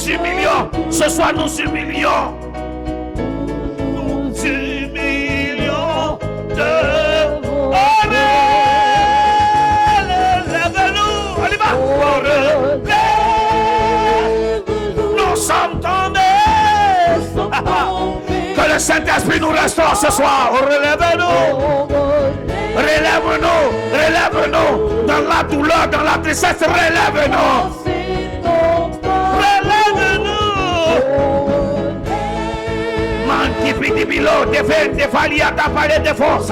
humilions. Ce soir, nous humilions. Nous humilions devant. Relève-nous. On y va. Relève-nous. Nous sommes tombés. Que le Saint-Esprit nous restaure ce soir. Relève-nous. Relève-nous. Relève-nous. Dans la douleur, dans la tristesse, relève-nous. Manti bilo, defende, falia, tapale de force.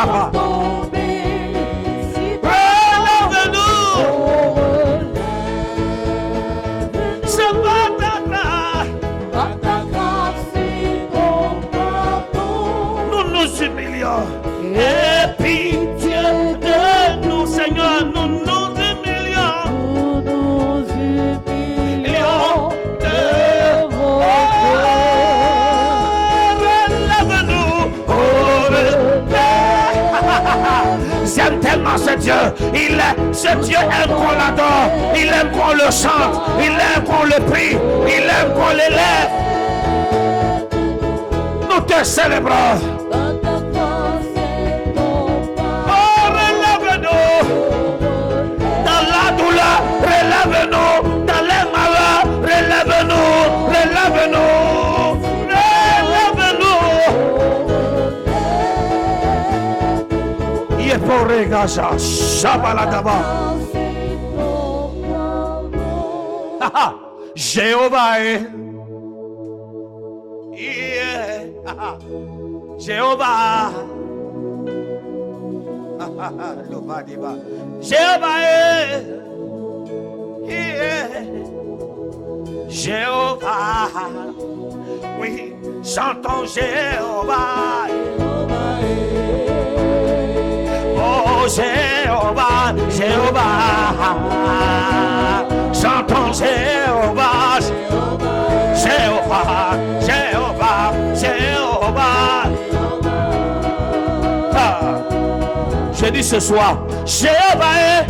Relève-nous. C'est pas ta grâce. Nous nous humilions. Et pitié de nous, Seigneur, nous nous humilions. J'aime tellement ce Dieu. Ce Dieu aime qu'on l'adore. Il aime qu'on le chante. Il aime qu'on le prie. Il aime qu'on l'élève. Nous te célébrons. Oh, relève-nous. Dans la douleur, relève-nous. Dans les malheurs, relève-nous. Relève-nous. Yeporegaja, Shabaladaba. Jéhovah est. Jéhovah. Jéhovah est. Jéhovah. Oui, chantons Jéhovah. Oh Jéhovah, Jéhovah, chantons Jéhovah, Jéhovah, Jéhovah, Jéhovah. Je dis ce soir, Jéhovah,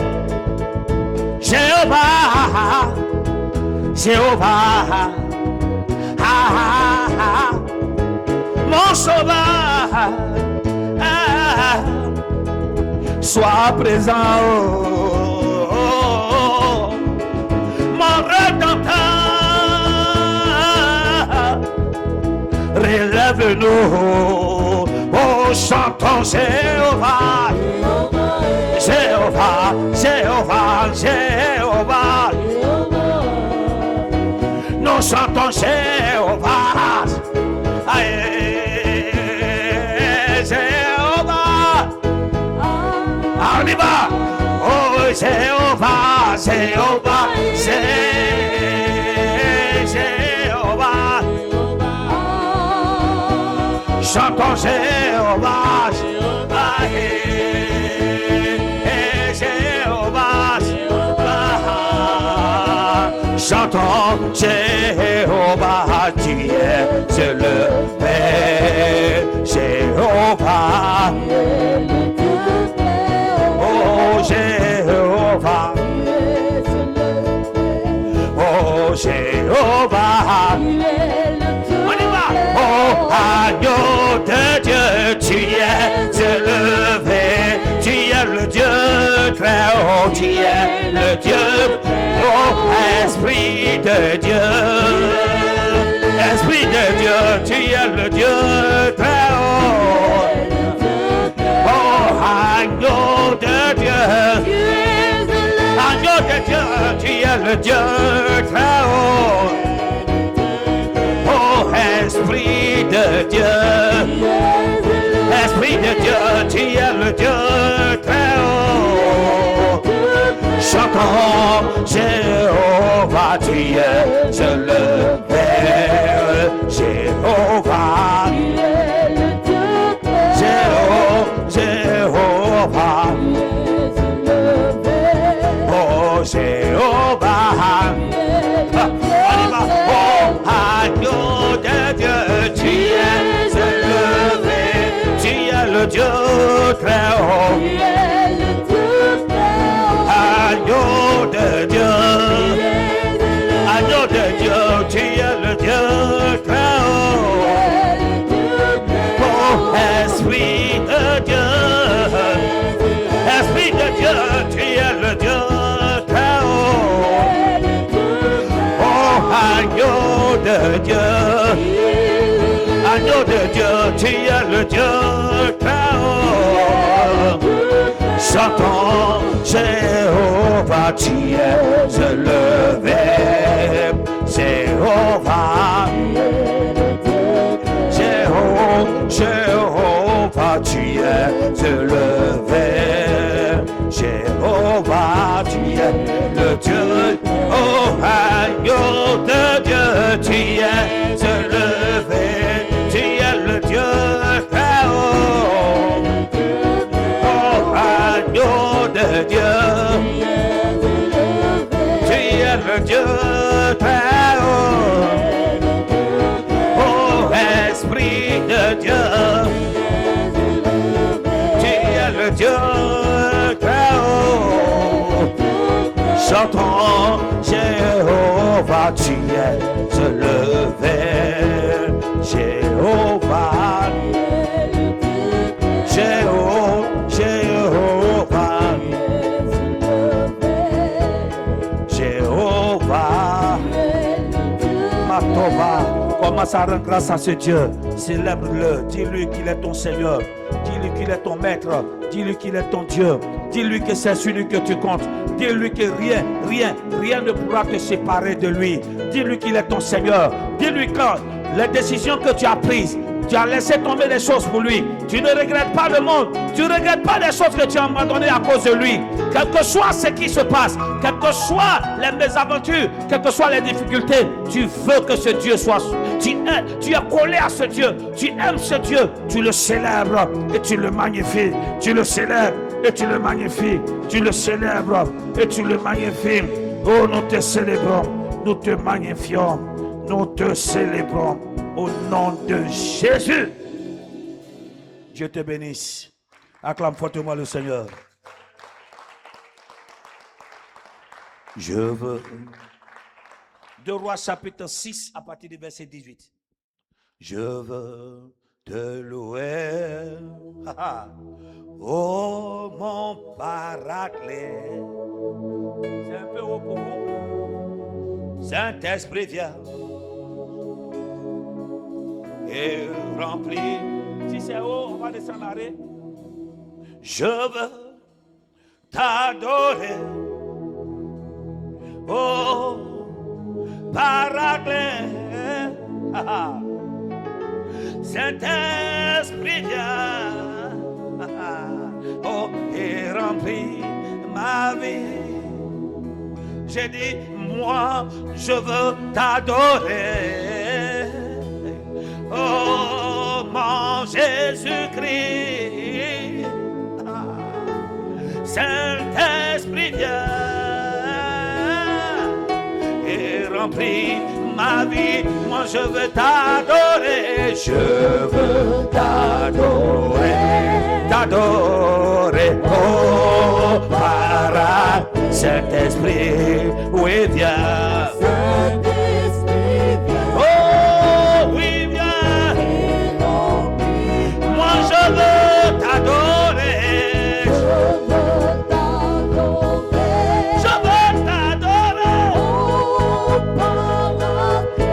Jéhovah, Jéhovah, mon sauveur. Sois présent, mon rédempteur. Relève-nous, oh chantons Jéhovah, Jéhovah, Jéhovah, Jéhovah. Nous chantons Jéhovah, Jéhovah. On y va. Oh Jéhovah, Jéhovah, Jéhovah. Chantons Jéhovah, Jéhovah, Jéhovah, Jéhovah. Chantons Jéhovah, tu es le Père, Jéhovah. Oh Jéhovah, oh Jéhovah, on y va. Oh agneau de Dieu, tu es élevé, tu es le Dieu très haut, tu es le Dieu, oh Esprit de Dieu, Esprit de Dieu, tu es le Dieu très haut. Oh agneau de Dieu, agneau de Dieu, tu es le Dieu très haut. Oh Esprit de Dieu, Esprit de Dieu, tu es le Dieu très haut. Chantons Jéhovah, tu es le Père, Jéhovah. Jéhovah, oh Jéhovah, oh agneau de Dieu, tu es élevé, tu es le Dieu très haut, agneau de Dieu, agneau de Dieu, agneau de Dieu. Agneau de Dieu, tu es le Dieu très haut. Chantons Jéhovah, tu es élevé. Jéhovah, Jéhovah, tu es élevé. Jéhovah, tu es le Dieu. Oh, agneau de Dieu, tu es élevé. Tu es le Dieu très haut. Oh, agneau de Dieu, tu es le Dieu très haut. Oh, Esprit de Dieu, tu es le Dieu très haut. Chantons Jéhovah, tu es élevé. Jéhovah, Jéhovah, Jéhovah, Matova. Commence à rendre grâce à ce Dieu. Célèbre-le. Dis-lui qu'il est ton Seigneur. Dis-lui qu'il est ton Maître. Dis-lui qu'il est ton Dieu. Dis-lui que c'est celui que tu comptes. Dis-lui que rien ne pourra te séparer de lui. Dis-lui qu'il est ton Seigneur. Dis-lui que les décisions que tu as prises, tu as laissé tomber des choses pour lui. Tu ne regrettes pas le monde. Tu ne regrettes pas des choses que tu as abandonnées à cause de lui. Quel que soit ce qui se passe, quelles que soient les mésaventures, quelles que soient les difficultés, tu veux que ce Dieu soit. Tu es collé à ce Dieu. Tu aimes ce Dieu. Tu le célèbres et tu le magnifies. Tu le célèbres et tu le magnifies. Tu le célèbres et tu le magnifies. Oh, nous te célébrons. Nous te magnifions. Nous te célébrons. Au nom de Jésus. Dieu te bénisse. Acclame fortement le Seigneur. Je veux. 2 Rois chapitre 6 à partir du verset 18. Je veux te louer. Oh mon paraclet. C'est un peu haut pour vous. Saint-Esprit viens. Et rempli. Si c'est haut, on va descendre à l'arrêt. Je veux t'adorer. Oh, Paraclet. Saint-Esprit viens. Oh, et rempli ma vie. J'ai dit, moi, je veux t'adorer. Oh, mon Jésus-Christ, Saint-Esprit viens et remplis ma vie. Moi je veux t'adorer, je veux t'adorer, t'adorer. Oh, para Saint-Esprit, oui viens. Je veux t'adorer. Je veux t'adorer.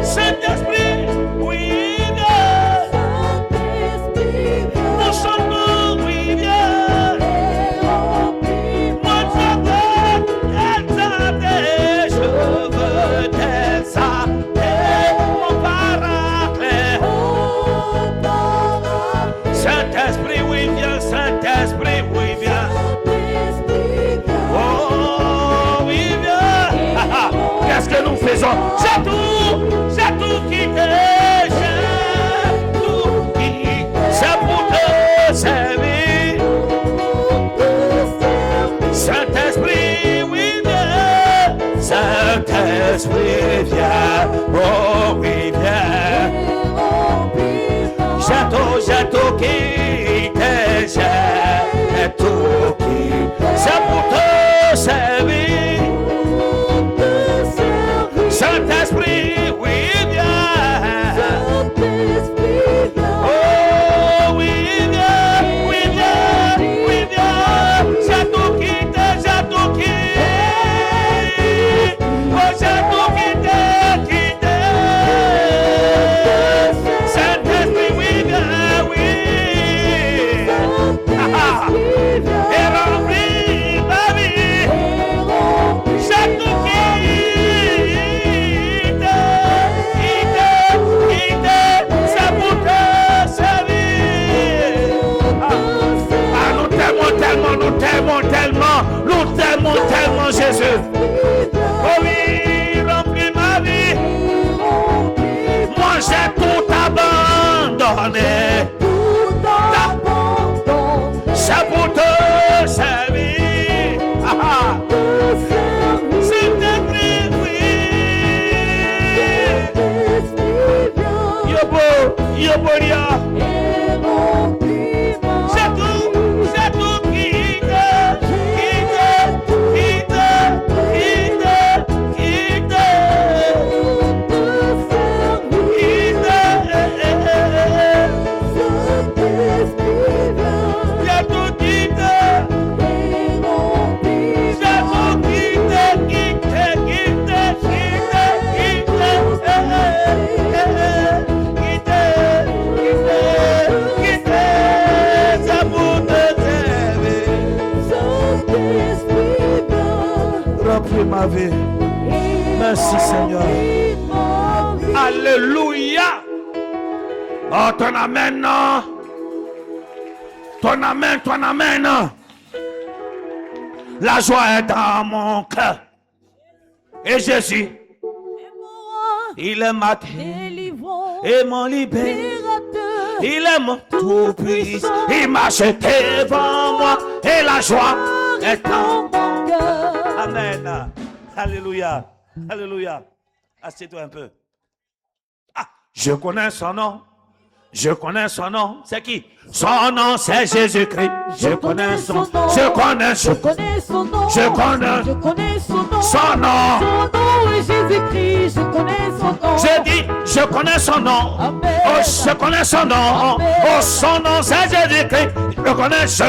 Saint-Esprit, oui, viens. Nous chantons, oui, viens. Moi, je veux t'exalter. Je veux t'exalter. Mon paraclet. Saint-Esprit, oui, viens, Saint-Esprit, oui, viens. Oh, oui, viens. Qu'est-ce que nous faisons? J'ai tout quitté, j'ai tout quitté. C'est pour te servir. Saint-Esprit, oui, viens. Saint-Esprit, viens. Oh, oui, viens. J'ai tout quitté, j'ai tout quitté. C'est pour te servir. Saint-Esprit, oui, viens. Oh, oui, viens, oui, viens, oui, viens. J'ai tout quitté, j'ai tout quitté. Oh, j'ai tout quitté, quitté. j'ai tout abandonné. C'est pour te servir. C'est écrit, oui. Yobo, c'est tout quitte. Remplis ma vie. Merci Seigneur. Alléluia. Oh, ton amen, non. Ton amen. La joie est dans mon cœur. Et Jésus, il est ma délivrance et mon libérateur. Il est mon tout-puissant. Il m'a jeté devant moi. Et la joie est dans mon cœur. Amen. Alléluia. Alléluia. Assieds-toi un peu. Ah, je connais son nom. Je connais son nom. C'est qui? Son nom, c'est Jésus-Christ. Je connais son nom. Je connais son nom. Je connais son nom. Son nom. Son nom est Jésus-Christ. Je connais son nom. Je dis, je connais son nom. Amen. Oh, je connais son nom. Amen. Oh, son nom, c'est Jésus-Christ. Je connais son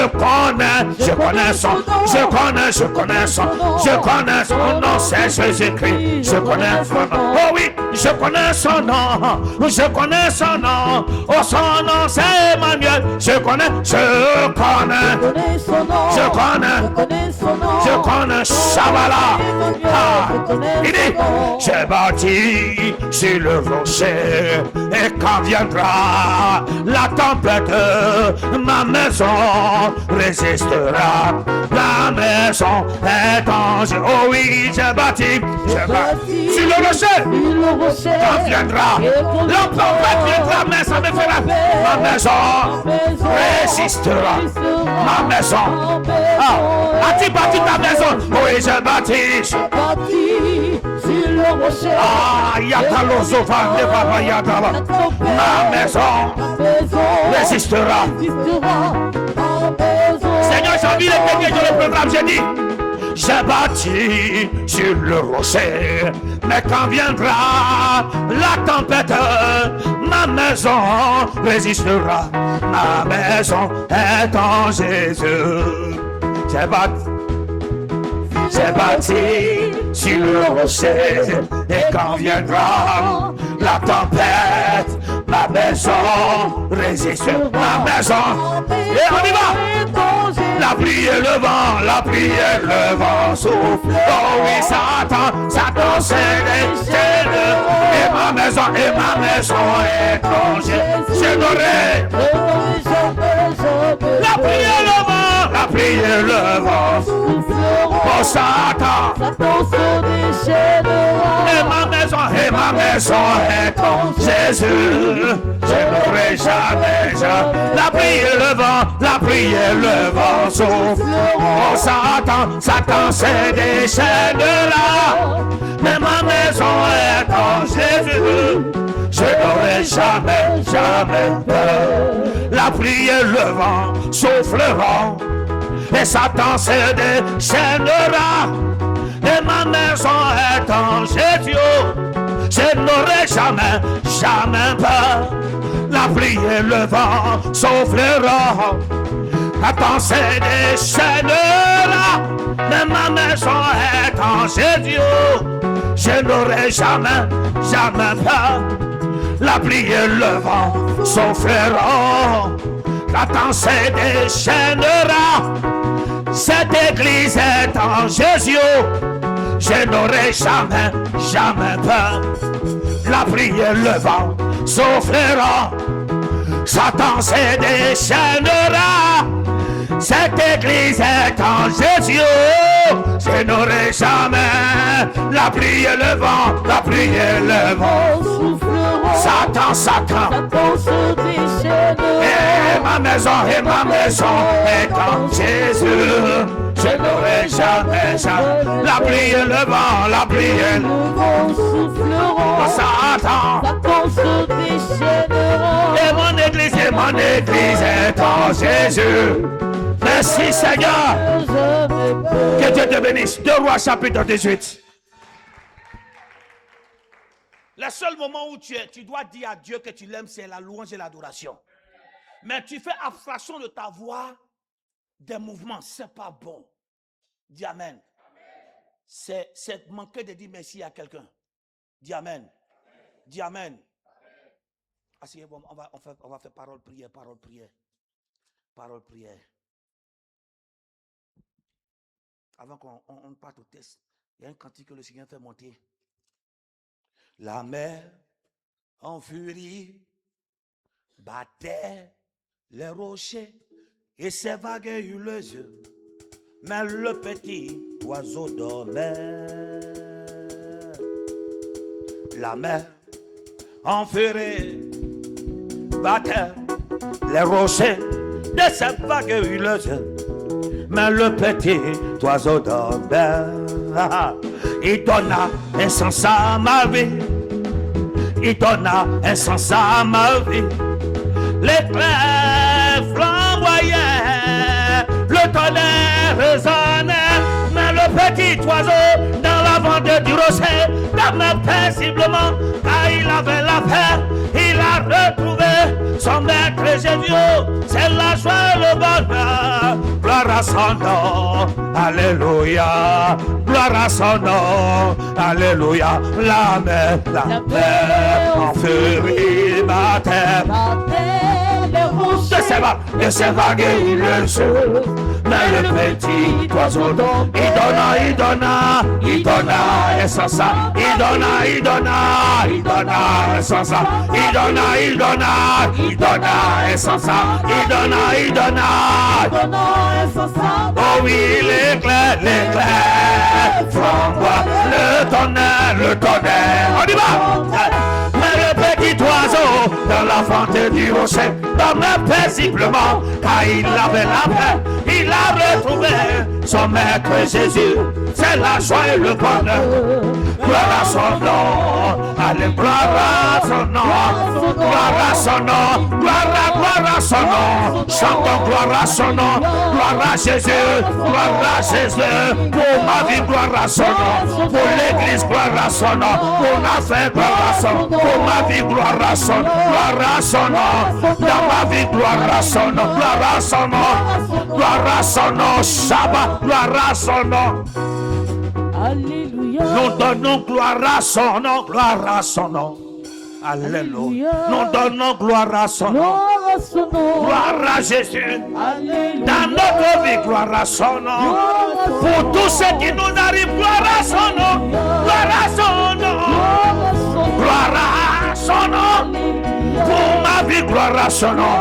nom, c'est Jésus-Christ. Je connais son nom. Oh oui, je connais son nom. Je connais son nom. Oh, son nom, c'est Emmanuel. Je connais Shabala. Ah, il dit, j'ai bâti sur le rocher, et quand viendra la tempête, ma maison résistera. La maison est en jeu. Oh oui, j'ai bâti sur le rocher. Quand viendra la tempête viendra, mais ça me fera. Ma maison résistera. Ma maison. Ah, as-tu bâti ta maison? Oui, j'ai bâti sur le rocher. Ah, Yatalozova, ma maison résistera. Seigneur, j'ai envie de quelqu'un sur le programme, j'ai dit. J'ai bâti sur le rocher, mais quand viendra la tempête, ma maison résistera. Ma maison est en Jésus. J'ai bâti sur le rocher, et quand viendra la tempête, ma maison résistera. Ma maison, et on y va. La pluie et le vent souffle. Oh oui, Satan, c'est les chaînes. Et ma maison est congée. Je n'aurai la pluie et le vent souffle. Oh Satan, et ma maison est congée. Jésus, je n'aurai jamais. La pluie et le vent souffle. Oh Satan c'est des chaînes là. Mais ma maison est en Jésus. Je n'aurai jamais peur. La pluie et le vent souffleront. Et Satan se déchaînera. Et ma maison est en Jésus. Je n'aurai jamais peur. La pluie et le vent souffleront. Satan se déchaînera. Mais ma maison est en Jésus. Je n'aurai jamais peur. La pluie et le vent souffleront. Satan se déchaînera. Cette église est en Jésus. Je n'aurai jamais peur. La pluie et le vent souffleront. Satan se déchaînera. Cette église est en Jésus. Je n'aurai jamais. La pluie et le vent souffleront. Satan, Satan. Satan se déchaînera. Et ma maison est en Jésus. Je n'aurai jamais, jamais. La pluie et le vent, la pluie et le vent souffleront. Satan. Satan se déchaînera. Et mon église est en Jésus. Merci Seigneur. Que Dieu te bénisse. 2 Rois chapitre 18. Le seul moment où tu dois dire à Dieu que tu l'aimes, c'est la louange et l'adoration. Mais tu fais abstraction de ta voix, des mouvements, c'est pas bon. Dis amen. C'est manquer de dire merci à quelqu'un. Dis amen. Dis amen. Asseyez-vous, on va faire parole, prière, parole, prière. Parole, prière. Avant qu'on parte au test, il y a un cantique que le Seigneur fait monter. La mer en furie battait les rochers et ses vagues hurleuses, mais le petit oiseau dormait. La mer en furie battait les rochers de ses vagues hurleuses, mais le petit oiseau dormait. Il donna un sens à ma vie. Il donna un sens à ma vie. L'éclair flamboyait, le tonnerre résonnait, mais le petit oiseau dans la vente du rocher dormait paisiblement, car il avait la paix. Il a retrouvé son maître Jésus. C'est la joie et le bonheur. Gloire à son nom. Alléluia. Gloire à son nom. Alléluia. La mer en furie battait. De ses vagues hurleuses. Mais le petit oiseau, il donna et sans ça, il donna et sans ça, il donna et sans ça, il donna. Oh oui, l'éclair, flamboie, le tonnerre, on y va. Mais le petit oiseau dans la fente du rocher dormait paisiblement, car il avait la paix. Il a retrouvé son maître Jésus. C'est la joie et le bonheur. Gloire à son nom. Allez, gloire à son nom. Gloire à son nom. Gloire à son nom. Chantons gloire à son nom. Gloire à Jésus. Gloire à Jésus. Pour ma vie, gloire à son nom. Pour l'église, gloire à son nom. Pour ma fête, gloire à son nom. Pour ma vie, gloire à son nom. Gloire à son nom. Dans ma vie, gloire à son nom. Gloire à son nom. Gloire à son nom. Shabbat, gloire à son nom. Alléluia. Nous donnons gloire à son nom. Gloire à son nom. Alléluia. Nous donnons gloire à son nom. Gloire à Jésus. Alléluia. Dans notre vie, gloire à son nom. Pour tout ce qui nous arrive, gloire à son nom. Gloire à son nom. Gloire à son nom. Pour ma vie, gloire à son nom.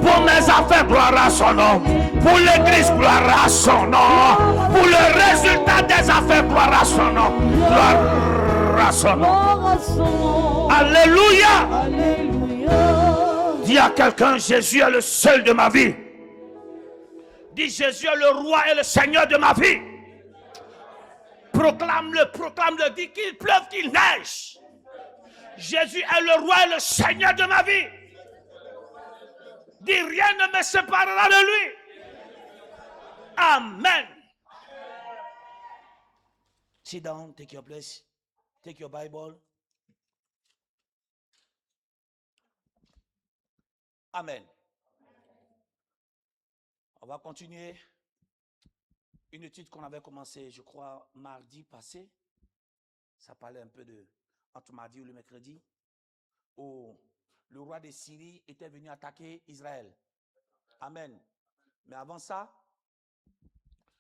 Pour mes affaires, gloire à son nom. Pour l'église, gloire à son nom. Pour le résultat des affaires, gloire à son nom. Gloire à son nom. Alléluia. Alléluia. Dis à quelqu'un, Jésus est le seul de ma vie. Dis, Jésus est le roi et le Seigneur de ma vie. Proclame-le, dis qu'il pleuve, qu'il neige. Jésus est le roi et le Seigneur de ma vie. Dis, rien ne me séparera de lui. Amen. Sit down, take your place. Take your Bible. Amen. On va continuer une étude qu'on avait commencée, je crois, mardi passé. Ça parlait un peu de, entre mardi ou le mercredi, où le roi de Syrie était venu attaquer Israël. Amen. Mais avant ça,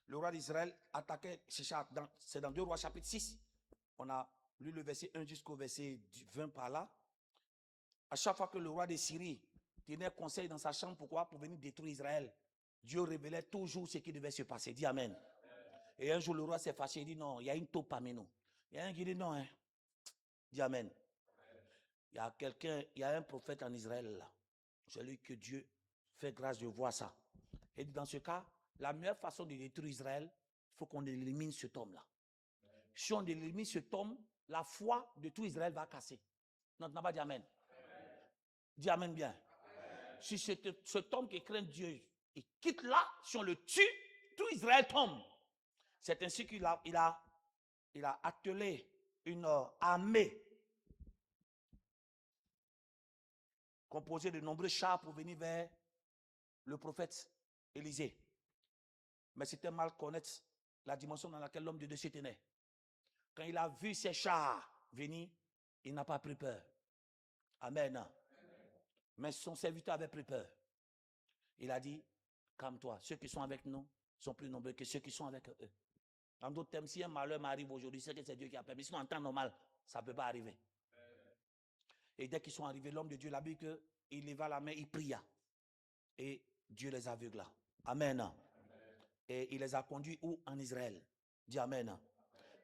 le roi d'Israël attaquait, c'est dans 2 Rois chapitre 6. On a lu le verset 1 jusqu'au verset 20 par là. À chaque fois que le roi de Syrie tenait conseil dans sa chambre, pourquoi? Pour venir détruire Israël. Dieu révélait toujours ce qui devait se passer. Dis amen. Et un jour, le roi s'est fâché. Il dit non, il y a une taupe parmi nous. Il y a un qui dit non. Dis amen. il y a un prophète en Israël là. Celui que Dieu fait grâce de voir ça. Et dans ce cas, la meilleure façon de détruire Israël, il faut qu'on élimine cet homme-là. Si on élimine cet homme, la foi de tout Israël va casser. Non, tu n'as pas dit Amen. Dis Amen bien. Amen. Si cet homme qui craint Dieu, il quitte là, si on le tue, tout Israël tombe. C'est ainsi qu'il a attelé une armée composée de nombreux chars pour venir vers le prophète Élisée. Mais c'était mal connaître la dimension dans laquelle l'homme de Dieu se tenait. Quand il a vu ces chars venir, il n'a pas pris peur. Amen. Mais son serviteur avait pris peur. Il a dit, calme-toi, ceux qui sont avec nous sont plus nombreux que ceux qui sont avec eux. En d'autres termes, si un malheur m'arrive aujourd'hui, c'est que c'est Dieu qui a permis. Sinon, en temps normal, ça ne peut pas arriver. Et dès qu'ils sont arrivés, l'homme de Dieu, la Bible, il leva la main, il pria. Et Dieu les aveugla. Amen. Et il les a conduits où? En Israël. Dis Amen.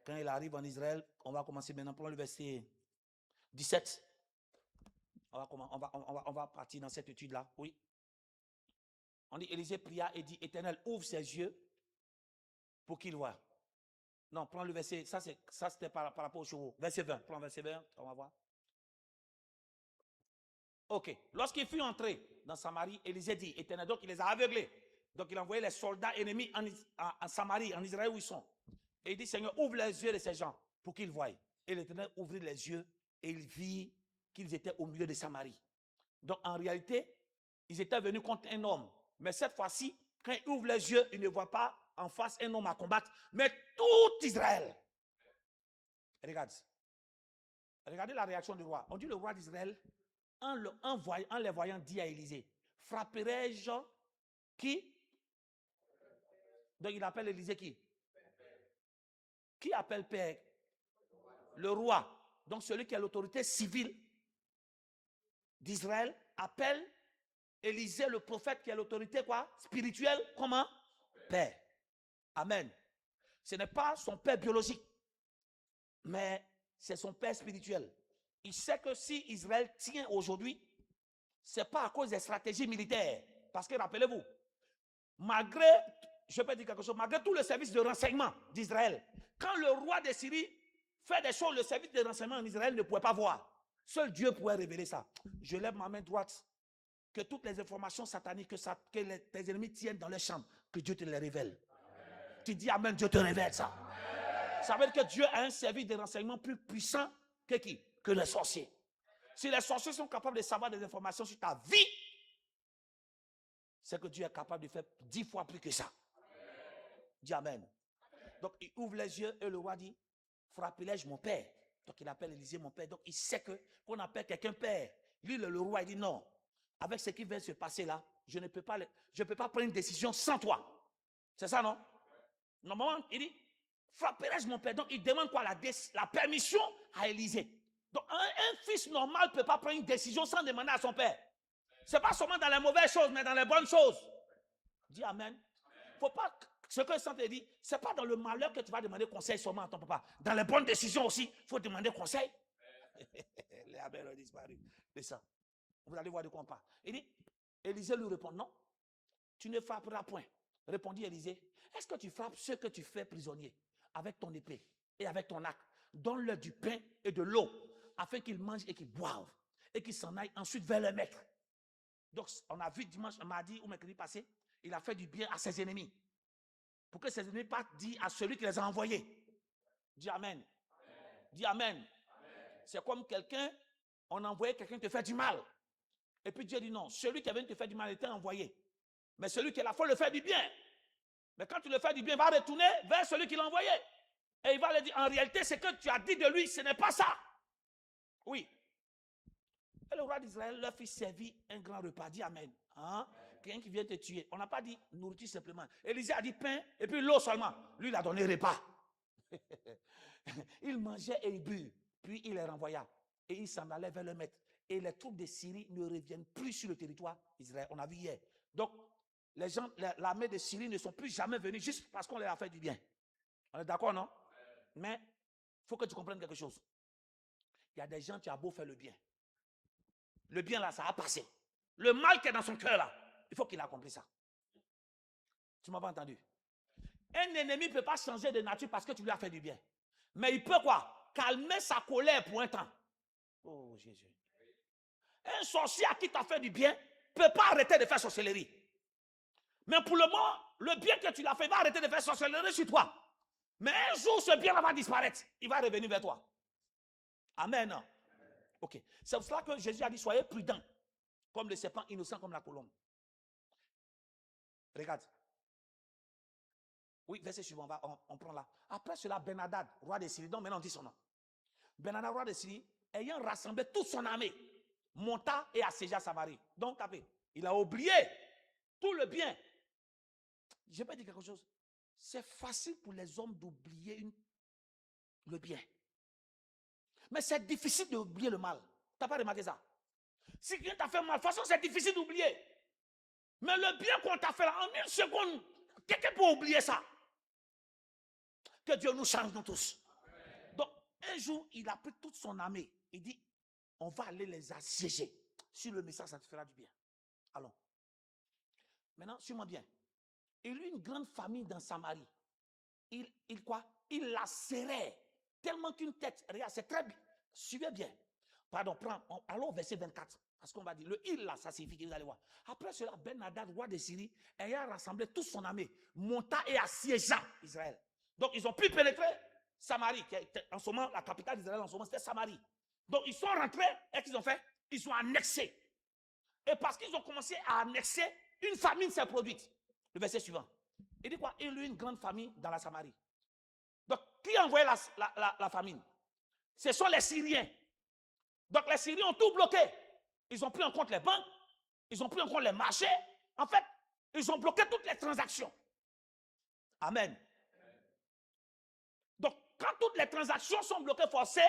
Quand il arrive en Israël, on va commencer maintenant pour le verset 17. On va partir dans cette étude-là. Oui. On dit, Élisée pria et dit, Éternel, ouvre ses yeux pour qu'il voie. Non, prends le verset, ça c'était par rapport au chevaux. Verset 20, prends verset 20, on va voir. Ok, lorsqu'il fut entré dans Samarie, Élisée dit, Éternel, donc il les a aveuglés. Donc il a envoyé les soldats ennemis en Samarie, en Israël où ils sont. Et il dit, Seigneur, ouvre les yeux de ces gens pour qu'ils voient. Et l'Éternel ouvrit les yeux et il vit qu'ils étaient au milieu de Samarie. Donc en réalité, ils étaient venus contre un homme. Mais cette fois-ci, quand il ouvre les yeux, il ne voit pas en face un homme à combattre, mais tout Israël. Regarde. Regardez la réaction du roi. On dit le roi d'Israël, en les voyant, dit à Élisée, frapperai-je qui? Donc il appelle Élisée qui? Qui appelle père? Le roi. Donc celui qui a l'autorité civile d'Israël appelle Élisée, le prophète qui a l'autorité quoi? Spirituelle, comment? Père. Amen. Ce n'est pas son père biologique, mais c'est son père spirituel. Il sait que si Israël tient aujourd'hui, ce n'est pas à cause des stratégies militaires. Parce que rappelez-vous, malgré, je peux dire quelque chose, malgré tout le service de renseignement d'Israël, quand le roi de Syrie fait des choses, le service de renseignement en Israël ne pouvait pas voir. Seul Dieu pouvait révéler ça. Je lève ma main droite, que toutes les informations sataniques que tes ennemis tiennent dans leur chambre, que Dieu te les révèle. Amen. Tu dis Amen, Dieu te révèle ça. Amen. Ça veut dire que Dieu a un service de renseignement plus puissant que qui? Que les sorciers. Si les sorciers sont capables de savoir des informations sur ta vie, c'est que Dieu est capable de faire 10 fois plus que ça. Amen. Dis Amen. Amen. Donc il ouvre les yeux et le roi dit, frappez-les mon père. Donc il appelle Élisée mon père. Donc il sait qu'on appelle quelqu'un père. Lui le roi il dit non. Avec ce qui vient se passer là, je ne peux pas prendre une décision sans toi. C'est ça, non? Normalement, il dit, frapperai-je mon père? Donc, il demande quoi? La permission à Élisée. Donc, un fils normal ne peut pas prendre une décision sans demander à son père. Ce n'est pas seulement dans les mauvaises choses, mais dans les bonnes choses. Dis Amen. Faut pas, ce que le Saint te dit, ce n'est pas dans le malheur que tu vas demander conseil seulement à ton papa. Dans les bonnes décisions aussi, il faut demander conseil. Les abeilles ont disparu. C'est ça. Vous allez voir de quoi on parle. Il dit, Élisée lui répond, non, tu ne frapperas point. Répondit Élisée, est-ce que tu frappes ceux que tu fais prisonniers avec ton épée et avec ton arc? Donne-leur du pain et de l'eau, afin qu'ils mangent et qu'ils boivent, et qu'ils s'en aillent ensuite vers leur maître. Donc, on a vu dimanche, mardi ou mercredi passé, il a fait du bien à ses ennemis. Pour que ses ennemis partent dire à celui qui les a envoyés. Dis Amen. Amen. Dis Amen. Amen. C'est comme quelqu'un, on a envoyé quelqu'un te faire du mal. Et puis Dieu dit non, celui qui vient te faire du mal était envoyé. Mais celui qui est là, il faut le faire du bien. Mais quand tu le fais du bien, il va retourner vers celui qui l'a envoyé. Et il va lui dire, en réalité, ce que tu as dit de lui, ce n'est pas ça. Oui. Et le roi d'Israël leur fit servir un grand repas. Dis Amen. Hein? Quelqu'un qui vient te tuer. On n'a pas dit nourriture simplement. Élisée a dit pain et puis l'eau seulement. Lui, il a donné repas. Il mangeait et il but. Puis il les renvoya. Et il s'en allait vers le maître. Et les troupes de Syrie ne reviennent plus sur le territoire d'Israël. On a vu hier. Donc, les gens, l'armée de Syrie ne sont plus jamais venus juste parce qu'on leur a fait du bien. On est d'accord, non? Mais il faut que tu comprennes quelque chose. Il y a des gens qui ont beau faire le bien. Le bien là, ça a passé. Le mal qui est dans son cœur là, il faut qu'il accomplisse ça. Tu m'as pas entendu? Un ennemi ne peut pas changer de nature parce que tu lui as fait du bien. Mais il peut quoi? Calmer sa colère pour un temps. Oh Jésus. Un sorcier à qui tu as fait du bien ne peut pas arrêter de faire sorcellerie. Mais pour le moment, le bien que tu l'as fait va arrêter de faire sorcellerie sur toi. Mais un jour, ce bien-là va disparaître. Il va revenir vers toi. Amen. Ok. C'est pour cela que Jésus a dit, soyez prudents, comme le serpent, innocent comme la colombe. Regarde. Oui, verset suivant, on prend là. Après cela, Ben-Hadad, roi de Syrie, donc maintenant on dit son nom. Ben-Hadad, roi de Syrie, ayant rassemblé toute son armée, monta et assiégea Samarie. Donc, tapez. Il a oublié tout le bien. Je peux dire quelque chose. C'est facile pour les hommes d'oublier le bien. Mais c'est difficile d'oublier le mal. Tu n'as pas remarqué ça? Si quelqu'un t'a fait mal, de toute façon, c'est difficile d'oublier. Mais le bien qu'on t'a fait là, en une seconde, quelqu'un peut oublier ça. Que Dieu nous change, nous tous. Donc, un jour, il a pris toute son armée. Il dit, on va aller les assiéger. Sur le message, ça te fera du bien. Allons. Maintenant, suis-moi bien. Il y a eu une grande famille dans Samarie. Il quoi? Il la serrait. Tellement qu'une tête, regarde, c'est très bien. Suivez bien. Pardon, allons au verset 24. Parce qu'on va dire, le il là, ça signifie que vous allez voir. Après cela, Ben-Hadad, roi de Syrie, ayant rassemblé toute son armée, monta et assiégea Israël. Donc, ils ont pu pénétrer Samarie, qui était en ce moment, la capitale d'Israël, en ce moment, c'était Samarie. Donc, ils sont rentrés, et qu'ils ont fait? Ils ont annexé. Et parce qu'ils ont commencé à annexer, une famine s'est produite. Le verset suivant. Il dit quoi? Il y a eu une grande famine dans la Samarie. Donc, qui a envoyé la famine? Ce sont les Syriens. Donc, les Syriens ont tout bloqué. Ils ont pris en compte les banques, ils ont pris en compte les marchés. En fait, ils ont bloqué toutes les transactions. Amen. Donc, quand toutes les transactions sont bloquées, forcées,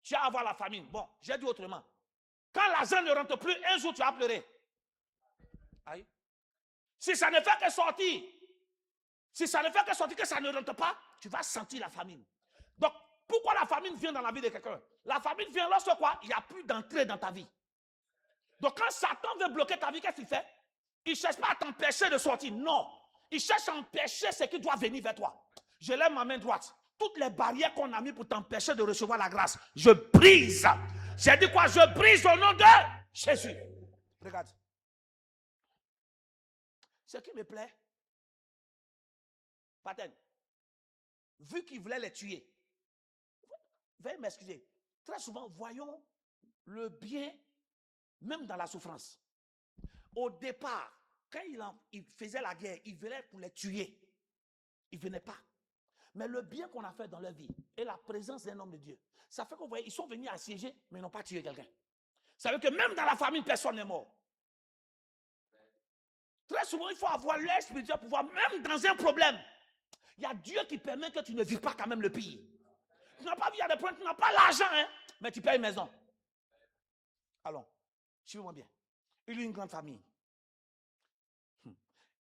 tu vas avoir la famine. Bon, j'ai dit autrement. Quand l'argent ne rentre plus, un jour, tu vas pleurer. Aïe. Si ça ne fait que sortir, que ça ne rentre pas, tu vas sentir la famine. Donc, pourquoi la famine vient dans la vie de quelqu'un? La famine vient lorsque quoi? Il n'y a plus d'entrée dans ta vie. Donc, quand Satan veut bloquer ta vie, qu'est-ce qu'il fait? Il ne cherche pas à t'empêcher de sortir. Non. Il cherche à empêcher ce qui doit venir vers toi. Je lève ma main droite. Toutes les barrières qu'on a mises pour t'empêcher de recevoir la grâce, je brise. J'ai dit quoi? Je brise au nom de Jésus. Regarde. Ce qui me plaît, Paten, vu qu'il voulait les tuer, veuillez m'excuser. Très souvent, voyons le bien, même dans la souffrance. Au départ, quand il faisait la guerre, il venait pour les tuer. Il ne venait pas. Mais le bien qu'on a fait dans leur vie et la présence d'un homme de Dieu, ça fait que vous voyez, ils sont venus assiéger, mais ils n'ont pas tué quelqu'un. Ça veut dire que même dans la famille, personne n'est mort. Très souvent, il faut avoir l'œil spirituel pour voir, même dans un problème, il y a Dieu qui permet que tu ne vis pas quand même le pire. Tu n'as pas vu à des points, tu n'as pas l'argent, hein, mais tu payes une maison. Allons, suivez-moi bien. Il a eu une grande famille.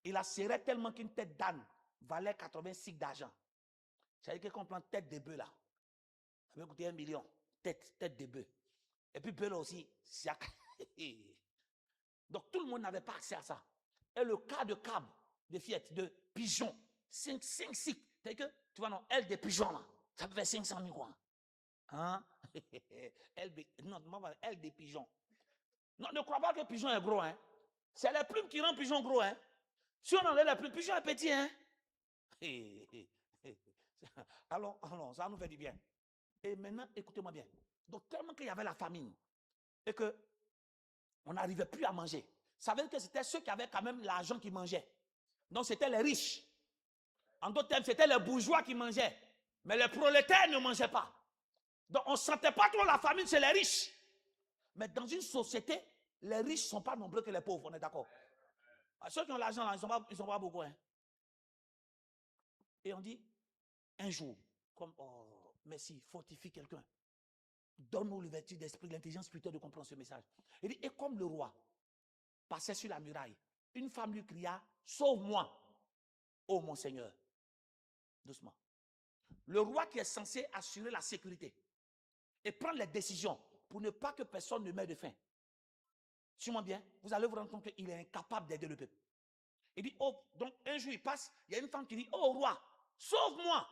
Il a serré tellement qu'une tête d'âne valait 86 d'argent. C'est-à-dire que quand on prend tête de bœuf là, ça va coûter 1 million. Tête de bœuf. Et puis bœuf là aussi, donc tout le monde n'avait pas accès à ça. Et le cas de cab, de fillette, de pigeon, 5, 6. C'est-à-dire que, tu vois, non, aile des pigeons là, ça peut faire 500 000 quoi. Hein? aile des pigeons. Non, ne crois pas que le pigeon est gros, hein. C'est les plumes qui rendent le pigeon gros, hein. Si on enlève les plumes, le pigeon est petit, hein. Allons, ça nous fait du bien. Et maintenant, écoutez-moi bien. Donc, tellement qu'il y avait la famine et qu'on n'arrivait plus à manger, ça veut dire que c'était ceux qui avaient quand même l'argent qui mangeaient. Donc, c'était les riches. En d'autres termes, c'était les bourgeois qui mangeaient. Mais les prolétaires ne mangeaient pas. Donc, on ne sentait pas trop la famine chez les riches. Mais dans une société, les riches ne sont pas nombreux que les pauvres, on est d'accord? Ceux qui ont l'argent, là, ils ne sont pas beaucoup. Hein. Et on dit, un jour, comme, oh, merci, fortifie quelqu'un. Donne-nous l'ouverture d'esprit, l'intelligence spirituelle de comprendre ce message. Il dit, et comme le roi passait sur la muraille, une femme lui cria, sauve-moi, ô mon Seigneur. Doucement. Le roi qui est censé assurer la sécurité et prendre les décisions pour ne pas que personne ne meure de faim. Suis-moi bien, vous allez vous rendre compte qu'il est incapable d'aider le peuple. Il dit, oh, donc un jour il passe, il y a une femme qui dit, oh roi, sauve-moi.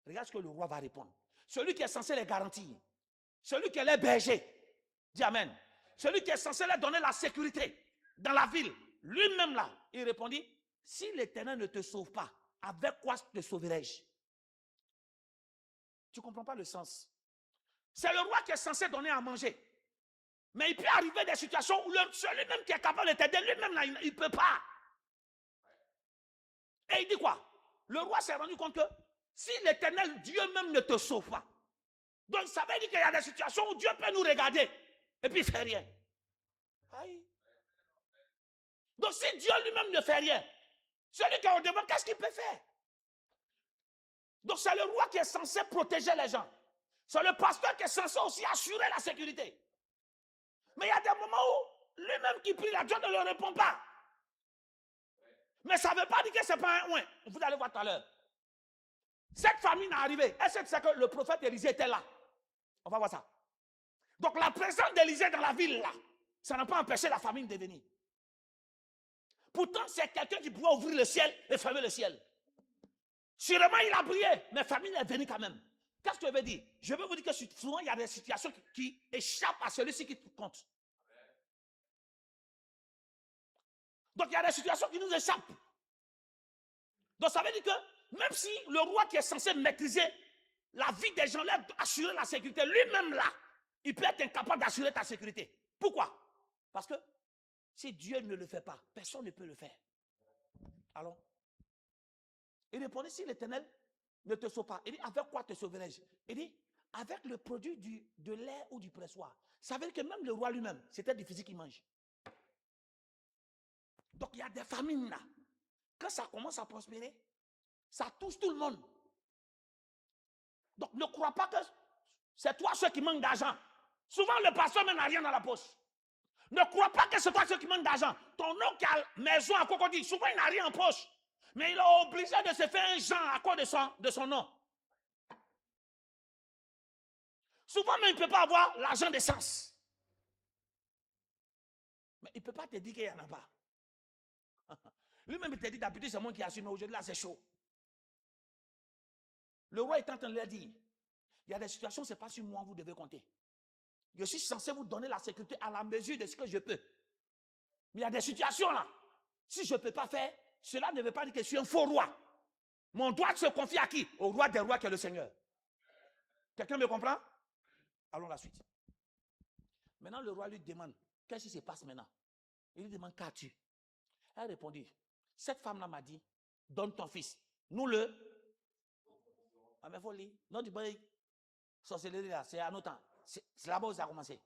Regarde ce que le roi va répondre. Celui qui est censé les garantir, celui qui est les berger, dis amen. Celui qui est censé leur donner la sécurité dans la ville, lui-même là, il répondit, si l'Éternel ne te sauve pas, avec quoi te sauverai-je? Tu ne comprends pas le sens. C'est le roi qui est censé donner à manger. Mais il peut arriver des situations où celui-même qui est capable de t'aider, lui-même là, il ne peut pas. Et il dit quoi? Le roi s'est rendu compte que si l'Éternel, Dieu même ne te sauve pas, donc ça veut dire qu'il y a des situations où Dieu peut nous regarder et puis il ne fait rien. Aïe. Donc si Dieu lui-même ne fait rien, celui qui est au devant, qu'est-ce qu'il peut faire? Donc c'est le roi qui est censé protéger les gens. C'est le pasteur qui est censé aussi assurer la sécurité. Mais il y a des moments où lui-même qui prie, la Dieu ne le répond pas. Mais ça ne veut pas dire que ce n'est pas un oin. Vous allez voir tout à l'heure. Cette famine est arrivée. Est-ce que c'est que le prophète Élisée était là? On va voir ça. Donc la présence d'Élisée dans la ville là, ça n'a pas empêché la famine de venir. Pourtant, c'est quelqu'un qui pouvait ouvrir le ciel et fermer le ciel. Sûrement, il a prié, mais la famine est venue quand même. Qu'est-ce que je veux dire? Je veux vous dire que souvent, il y a des situations qui échappent à celui-ci qui compte. Donc, il y a des situations qui nous échappent. Donc, ça veut dire que même si le roi qui est censé maîtriser la vie des gens, assurer la sécurité, lui-même là, il peut être incapable d'assurer ta sécurité. Pourquoi? Parce que si Dieu ne le fait pas, personne ne peut le faire. Alors, il répondait, si l'Éternel ne te sauve pas, il dit, avec quoi te sauverai-je? Il dit, avec le produit de lait ou du pressoir. Ça veut dire que même le roi lui-même, c'était difficile qu'il mange. Donc il y a des famines là. Quand ça commence à prospérer, ça touche tout le monde. Donc ne crois pas que c'est toi ceux qui manquent d'argent. Souvent le pasteur même n'a rien dans la poche. Ne crois pas que c'est toi ceux qui manquent d'argent. Ton oncle qui a maison à Cocody, souvent il n'a rien en poche. Mais il est obligé de se faire un genre à cause de son nom. Souvent même il ne peut pas avoir l'argent d'essence. Mais il ne peut pas te dire qu'il n'y en a pas. Lui-même il te dit d'habitude c'est moi qui assume, mais aujourd'hui là c'est chaud. Le roi est en train de leur dire, il y a des situations, ce n'est pas sur moi vous devez compter. Je suis censé vous donner la sécurité à la mesure de ce que je peux. Mais il y a des situations là, si je ne peux pas faire, cela ne veut pas dire que je suis un faux roi. Mon droit se confie à qui? Au roi des rois qui est le Seigneur. Quelqu'un me comprend? Allons la suite. Maintenant le roi lui demande, qu'est-ce qui se passe maintenant? Il lui demande, qu'as-tu? Elle répondit, cette femme-là m'a dit, donne ton fils. Nous le... Ah mais faut lire. Non, du boy, sorcellerie là, c'est à nos temps. C'est là-bas où ça a commencé.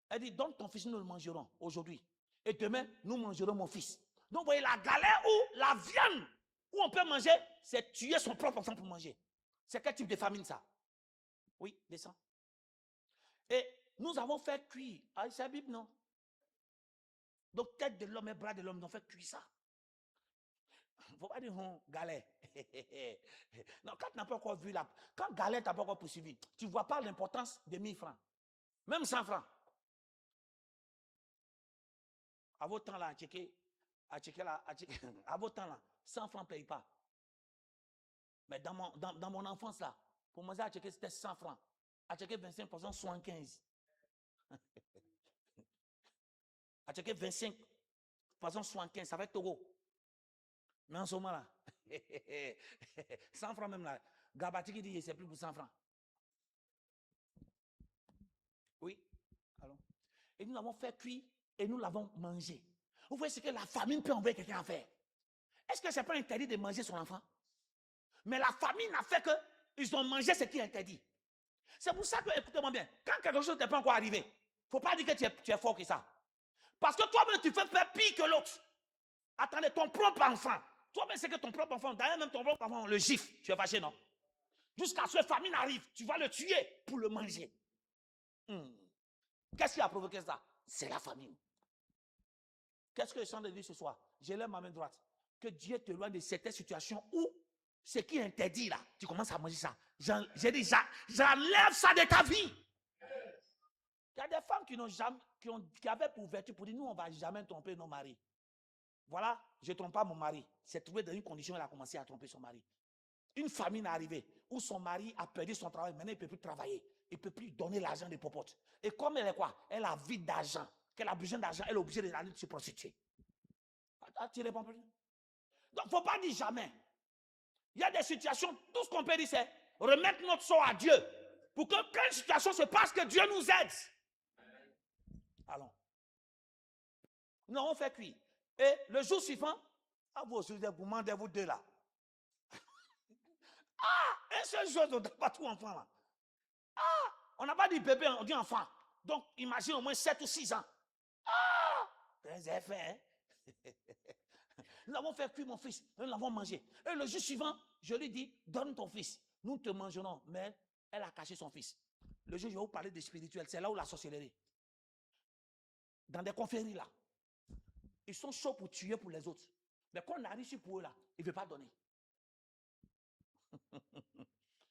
Elle dit, donne ton fils, nous le mangerons aujourd'hui. Et demain, nous mangerons mon fils. Donc vous voyez, la galère ou la viande où on peut manger, c'est tuer son propre enfant pour manger. C'est quel type de famine ça? Oui, descends. Et nous avons fait cuire. Ah, c'est la Bible, non? Donc tête de l'homme et bras de l'homme, ils ont fait cuire ça. Il ne faut pas dire galère. Non, quand tu n'as pas encore vu là, quand galère tu n'as pas encore poursuivi, tu ne vois pas l'importance de 1000 francs. Même 100 francs. À vos temps là, à vos temps là, 100 francs ne payent pas. Mais dans mon enfance là, pour manger à checker, c'était 100 francs. À checker 25%, 75. À checker 25%, 75, ça va être euros. Mais en ce moment là, 100 francs même là, Gabati qui dit c'est plus pour 100 francs. Oui, allons. Et nous l'avons fait cuire et nous l'avons mangé. Vous voyez ce que la famine peut envoyer quelqu'un à faire. Est-ce que ce n'est pas interdit de manger son enfant? Mais la famine a fait qu'ils ont mangé ce qui est interdit. C'est pour ça que, écoutez-moi bien, quand quelque chose n'est pas encore arrivé, il ne faut pas dire que tu es fort que ça. Parce que toi-même, tu fais faire pire que l'autre. Attendez, ton propre enfant. Toi-même, c'est que ton propre enfant, d'ailleurs même ton propre enfant, le gifle. Tu es fâché, non? Jusqu'à ce que la famine arrive, tu vas le tuer pour le manger. Qu'est-ce qui a provoqué ça? C'est la famine. Qu'est-ce que je sens de dire ce soir? Je lève ma main droite. Que Dieu te loigne de certaines situations où ce qui est interdit là, tu commences à manger ça. J'ai dit, j'enlève ça de ta vie. Il y a des femmes qui avaient pour vertu pour dire, nous, on ne va jamais tromper nos maris. Voilà, je ne trompe pas mon mari. C'est trouvé dans une condition, elle a commencé à tromper son mari. Une famine est arrivée où son mari a perdu son travail. Maintenant, il ne peut plus travailler. Il ne peut plus donner l'argent des popotes. Et comme elle est quoi? Elle a vide d'argent. Qu'elle a besoin d'argent, elle est obligée d'aller se prostituer. Tu réponds plus? Donc, il ne faut pas dire jamais. Il y a des situations, tout ce qu'on peut dire, c'est remettre notre sort à Dieu. Pour que quand une situation se passe, que Dieu nous aide. Allons. Nous avons fait cuire. Et le jour suivant, vous demandez vous deux là. Une seule chose, on ne donne pas tout enfant là. On n'a pas dit bébé, on dit enfant. Donc, imagine au moins 7 ou 6 ans. Très effet, hein? Nous avons fait cuire mon fils, nous l'avons mangé. Et le jour suivant, je lui dis, donne ton fils. Nous te mangerons. Mais elle a caché son fils. Le jour où je vais vous parler de spirituel, c'est là où la sorcellerie. Dans des confréries là. Ils sont chauds pour tuer pour les autres. Mais quand on arrive sur pour eux là, ils ne veulent pas donner.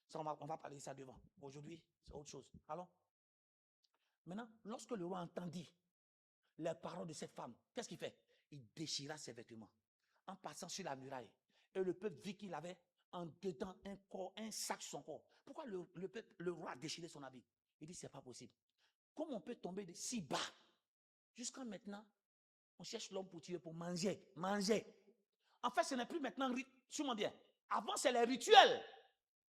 Ça, on va parler de ça devant. Aujourd'hui, c'est autre chose. Allons. Maintenant, lorsque le roi entendit les paroles de cette femme, qu'est-ce qu'il fait? Il déchira ses vêtements en passant sur la muraille. Et le peuple vit qu'il avait en dedans un sac sur son corps. Pourquoi le roi a déchiré son habit? Il dit, c'est pas possible. Comment on peut tomber de si bas? Jusqu'à maintenant, on cherche l'homme pour tuer, pour manger. En fait, ce n'est plus maintenant, sûrement bien. Avant, c'est les rituels.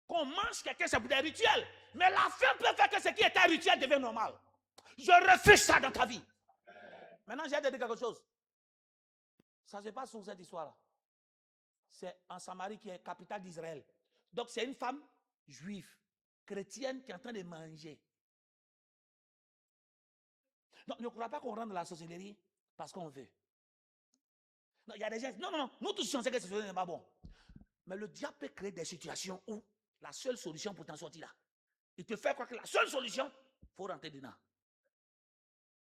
Qu'on mange quelqu'un, c'est pour des rituels. Mais la fin peut faire que ce qui était rituel devient normal. Je refuse ça dans ta vie. Maintenant, j'ai à te dire quelque chose. Ça se passe sur cette histoire-là. C'est en Samarie qui est capitale d'Israël. Donc, c'est une femme juive, chrétienne, qui est en train de manger. Donc, ne crois pas qu'on rentre dans la sorcellerie parce qu'on veut. Non, il y a des gens. Non. Nous tous, on sait que ce n'est pas bon. Mais le diable peut créer des situations où la seule solution pour t'en sortir là, il te fait croire que la seule solution, il faut rentrer dedans.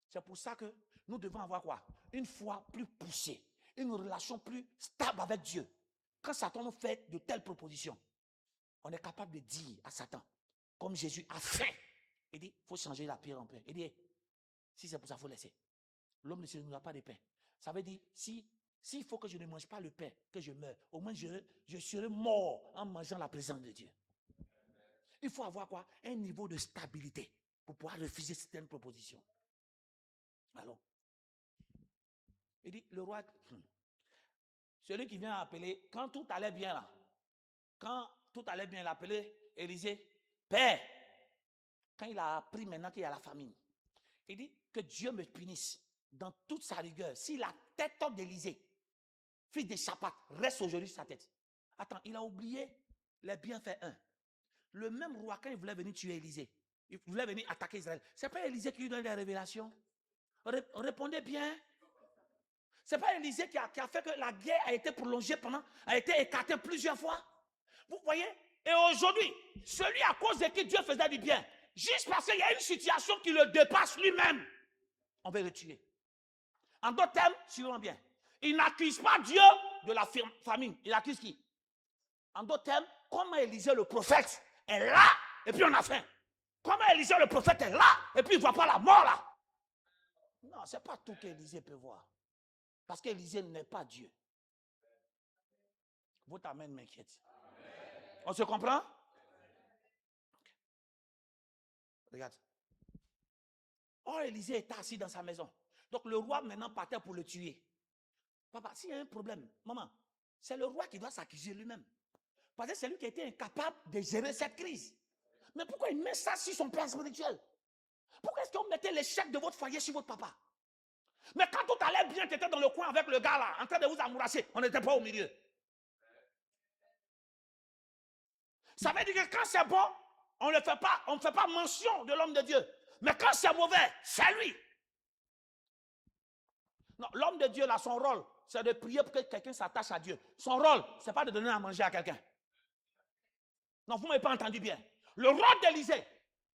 C'est pour ça que nous devons avoir quoi? Une foi plus poussée, une relation plus stable avec Dieu. Quand Satan nous fait de telles propositions, on est capable de dire à Satan, comme Jésus a faim, il dit, il faut changer la pierre en pain. Il dit, si c'est pour ça, il faut laisser. L'homme ne se nourrira pas de pain. Ça veut dire, s'il faut que je ne mange pas le pain, que je meure, au moins je serai mort en mangeant la présence de Dieu. Il faut avoir quoi? Un niveau de stabilité pour pouvoir refuser certaines propositions. Alors, il dit, le roi, celui qui vient appeler, quand tout allait bien là, il a appelé Élisée, Père, quand il a appris maintenant qu'il y a la famine, il dit que Dieu me punisse dans toute sa rigueur. Si la tête d'Élisée, fils de Shaphat, reste aujourd'hui sur sa tête. Attends, il a oublié les bienfaits 1. Le même roi, quand il voulait venir tuer Élisée, il voulait venir attaquer Israël, c'est pas Élisée qui lui donne des révélations? Répondez bien. C'est pas Élisée qui a fait que la guerre a été prolongée a été écartée plusieurs fois. Vous voyez? Et aujourd'hui, celui à cause de qui Dieu faisait du bien, juste parce qu'il y a une situation qui le dépasse lui-même, on va le tuer. En d'autres termes, suivons bien. Il n'accuse pas Dieu de la famine. Il accuse qui? En d'autres termes, comment Élisée le prophète est là et puis on a faim? Comment Élisée le prophète est là et puis il ne voit pas la mort là? Non, ce n'est pas tout qu'Élisée peut voir. Parce qu'Élisée n'est pas Dieu. Votre amen m'inquiète. On se comprend? Okay. Regarde. Or, Élisée était assis dans sa maison. Donc, le roi maintenant partait pour le tuer. Papa, s'il y a un problème, maman, c'est le roi qui doit s'accuser lui-même. Parce que c'est lui qui a été incapable de gérer cette crise. Mais pourquoi il met ça sur son plan spirituel? Pourquoi est-ce qu'on mettait l'échec de votre foyer sur votre papa? Mais quand tout allait bien, tu étais dans le coin avec le gars là, en train de vous amourasser, on n'était pas au milieu. Ça veut dire que quand c'est bon, on ne fait pas mention de l'homme de Dieu. Mais quand c'est mauvais, c'est lui. Non, l'homme de Dieu, là, son rôle, c'est de prier pour que quelqu'un s'attache à Dieu. Son rôle, ce n'est pas de donner à manger à quelqu'un. Non, vous ne m'avez pas entendu bien. Le rôle d'Élisée,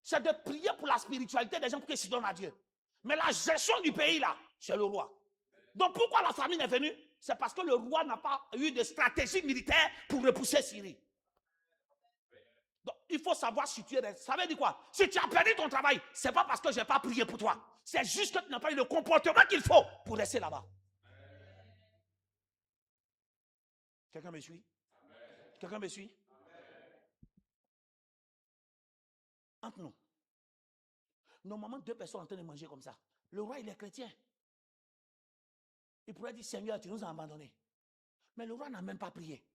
c'est de prier pour la spiritualité des gens pour qu'ils se donnent à Dieu. Mais la gestion du pays, là, c'est le roi. Donc pourquoi la famine est venue? C'est parce que le roi n'a pas eu de stratégie militaire pour repousser Syrie. Donc Il faut savoir situer. Ça veut dire quoi? Si tu as perdu ton travail, ce n'est pas parce que je n'ai pas prié pour toi. C'est juste que tu n'as pas eu le comportement qu'il faut pour rester là-bas. Quelqu'un me suit? Quelqu'un me suit? Entre nous. Normalement, deux personnes en train de manger comme ça. Le roi, il est chrétien. Il pourrait dire, Seigneur, tu nous as abandonnés. Mais le roi n'a même pas prié.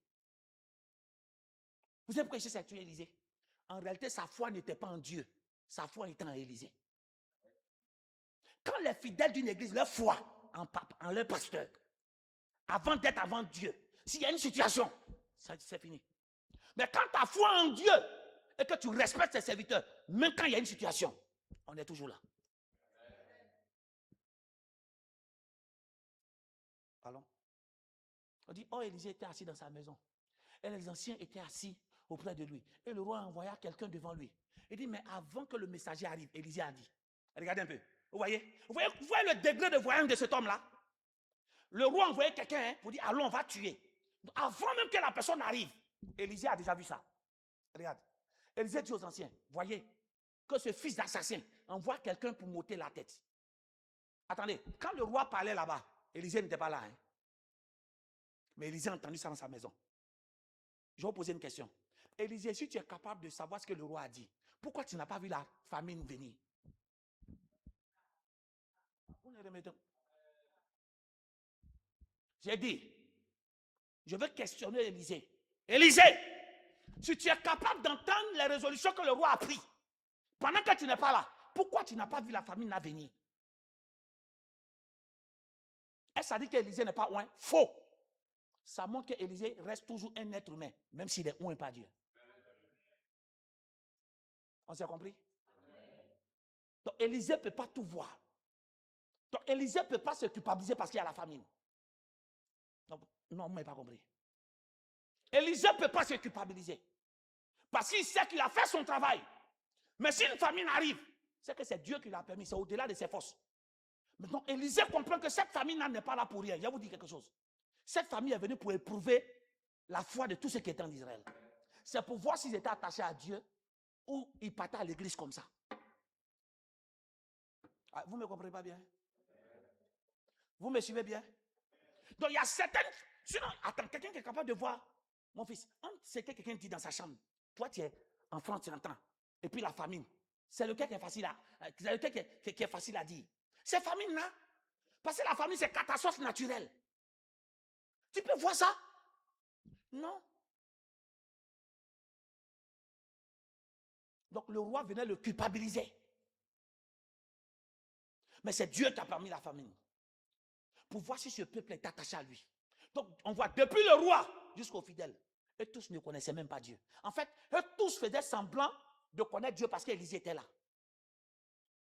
Vous savez pourquoi il s'est tué Élysée? En réalité, sa foi n'était pas en Dieu. Sa foi était en Élysée. Quand les fidèles d'une église, leur foi en leur pasteur, avant d'être avant Dieu, s'il y a une situation, c'est fini. Mais quand tu as foi en Dieu et que tu respectes ses serviteurs, même quand il y a une situation, on est toujours là. Allons. On dit, oh, Élisée était assis dans sa maison. Et les anciens étaient assis auprès de lui. Et le roi envoya quelqu'un devant lui. Il dit, mais avant que le messager arrive, Élisée a dit, regardez un peu, vous voyez le degré de voyance de cet homme-là? Le roi envoyait quelqu'un pour dire, allons, on va tuer. Avant même que la personne arrive, Élisée a déjà vu ça. Regarde. Élisée dit aux anciens, voyez, que ce fils d'assassin envoie quelqu'un pour m'ôter la tête. Attendez, quand le roi parlait là-bas, Élisée n'était pas là. Hein? Mais Élisée a entendu ça dans sa maison. Je vais vous poser une question. Élisée, si tu es capable de savoir ce que le roi a dit, pourquoi tu n'as pas vu la famine venir? J'ai dit, je veux questionner Élisée. Élisée, si tu es capable d'entendre les résolutions que le roi a prises, pendant que tu n'es pas là, pourquoi tu n'as pas vu la famine venir? Est-ce que ça dit qu'Élisée n'est pas oint? Faux. Ça montre qu'Élisée reste toujours un être humain, même s'il est oint par Dieu. On s'est compris? Donc Élisée ne peut pas tout voir. Donc Élisée ne peut pas se culpabiliser parce qu'il y a la famine. Donc, non, vous ne m'avez pas compris. Élisée ne peut pas se culpabiliser. Parce qu'il sait qu'il a fait son travail. Mais si une famine arrive, c'est que c'est Dieu qui l'a permis. C'est au-delà de ses forces. Maintenant, Élisée comprend que cette famille n'est pas là pour rien. Je vais vous dire quelque chose. Cette famille est venue pour éprouver la foi de tous ceux qui étaient en Israël. C'est pour voir s'ils étaient attachés à Dieu ou ils partaient à l'église comme ça. Ah, vous ne me comprenez pas bien? Vous me suivez bien? Donc il y a certaines... Sinon, attends, quelqu'un qui est capable de voir, mon fils, c'est que quelqu'un dit dans sa chambre, toi tu es enfant, tu entends, et puis la famine, c'est lequel qui est facile qui est facile à dire? C'est famine-là. Parce que la famine, c'est catastrophe naturelle. Tu peux voir ça? Non. Donc le roi venait le culpabiliser. Mais c'est Dieu qui a permis la famine. Pour voir si ce peuple est attaché à lui. Donc on voit depuis le roi jusqu'aux fidèles. Eux tous ne connaissaient même pas Dieu. En fait, eux tous faisaient semblant de connaître Dieu parce qu'Élisée était là.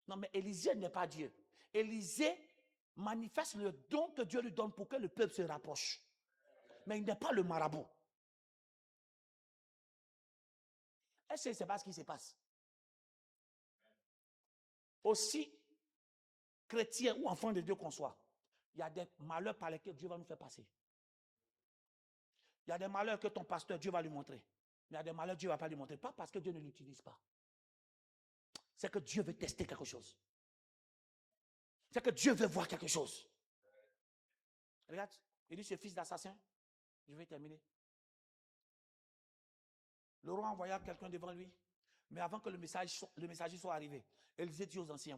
Non, mais Élisée n'est pas Dieu. Élisée manifeste le don que Dieu lui donne pour que le peuple se rapproche. Mais il n'est pas le marabout. Est-ce que c'est pas ce qui se passe? Aussi chrétien ou enfant de Dieu qu'on soit, il y a des malheurs par lesquels Dieu va nous faire passer. Il y a des malheurs que ton pasteur, Dieu va lui montrer. Mais il y a des malheurs que Dieu ne va pas lui montrer. Pas parce que Dieu ne l'utilise pas. C'est que Dieu veut tester quelque chose. C'est que Dieu veut voir quelque chose. Regarde, il dit ce fils d'assassin. Je vais terminer. Le roi envoya quelqu'un devant lui. Mais avant que le messager soit arrivé, Élisée dit aux anciens,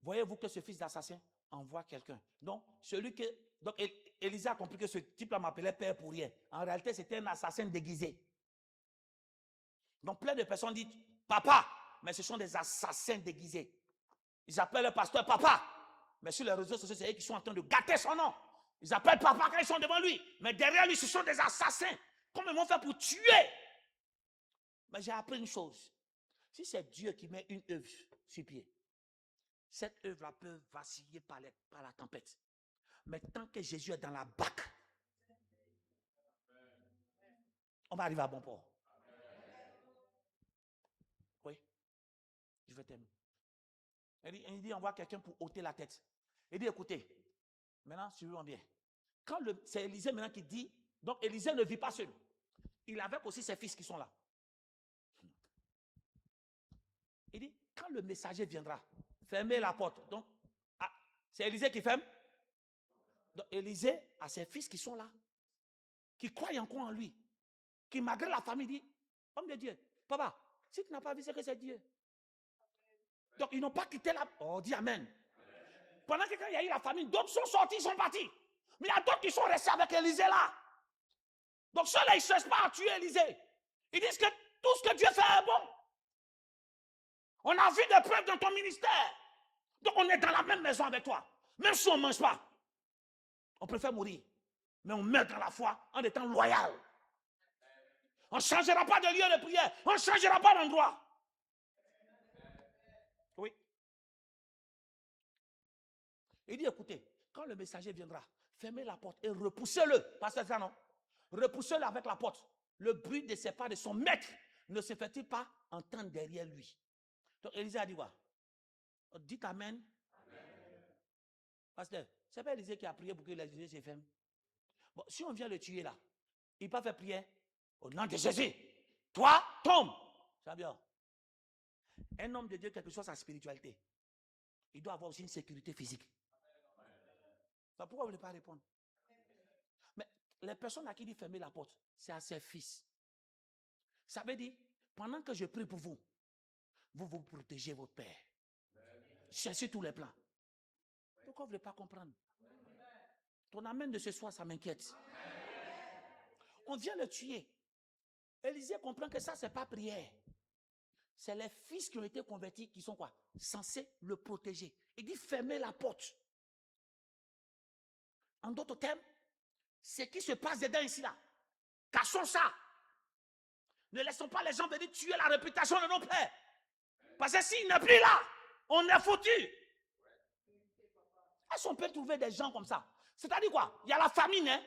voyez-vous que ce fils d'assassin envoie quelqu'un. Donc, Élisée a compris que ce type-là m'appelait père pour rien. En réalité, c'était un assassin déguisé. Donc, plein de personnes disent, papa, mais ce sont des assassins déguisés. Ils appellent le pasteur papa. Mais sur les réseaux sociaux, c'est eux qui sont en train de gâter son nom. Ils appellent papa quand ils sont devant lui. Mais derrière lui, ce sont des assassins. Comment ils vont faire pour tuer? Mais j'ai appris une chose. Si c'est Dieu qui met une œuvre sur pied, cette œuvre-là peut vaciller par la tempête. Mais tant que Jésus est dans la barque, on va arriver à bon port. Oui. Je vais terminer. Il dit, on voit quelqu'un pour ôter la tête. Il dit, écoutez, maintenant, suivons bien. C'est Élisée maintenant qui dit, donc Élisée ne vit pas seul. Il avait aussi ses fils qui sont là. Il dit, quand le messager viendra, fermez la porte. Donc, c'est Élisée qui ferme. Donc, Élisée a ses fils qui sont là, qui croient encore en lui, qui malgré la famille dit, homme de Dieu, papa, si tu n'as pas vu, c'est que c'est Dieu. Donc, ils n'ont pas quitté la... Oh, dis Amen. Pendant que quand il y a eu la famine, d'autres sont sortis, ils sont partis. Mais il y a d'autres qui sont restés avec Élisée là. Donc ceux-là, ils ne cherchent pas à tuer Élisée. Ils disent que tout ce que Dieu fait est bon. On a vu des preuves dans ton ministère. Donc on est dans la même maison avec toi. Même si on ne mange pas. On préfère mourir. Mais on meurt dans la foi en étant loyal. On ne changera pas de lieu de prière. On ne changera pas d'endroit. Oui. Il dit, écoutez, quand le messager viendra, fermez la porte et repoussez-le. Parce que c'est ça, non? Repoussez-le avec la porte. Le bruit de ses pas de son maître ne se fait-il pas entendre derrière lui? Donc Élisée a dit quoi? Dites Amen. Amen. Pasteur, c'est pas Élisée qui a prié pour que les yeux se ferment. Bon, si on vient le tuer là, il peut faire prière au nom de Jésus. Toi, tombe. Ça va bien. Un homme de Dieu, quelle que soit sa spiritualité, il doit avoir aussi une sécurité physique. Donc pourquoi vous ne voulez pas répondre? Mais les personnes à qui il dit fermer la porte, c'est à ses fils. Ça veut dire, pendant que je prie pour vous, vous protégez votre père. Cherchez tous les plans. Pourquoi vous ne voulez pas comprendre? Ton amène de ce soir, ça m'inquiète. On vient le tuer. Élisée comprend que ça, ce n'est pas prière. C'est les fils qui ont été convertis qui sont quoi? Censés le protéger. Il dit fermez la porte. En d'autres termes, ce qui se passe dedans ici là, cachons ça. Ne laissons pas les gens venir tuer la réputation de nos pères. Parce que s'il n'est plus là, on est foutu. Est-ce qu'on peut trouver des gens comme ça? C'est-à-dire quoi? Il y a la famine, hein?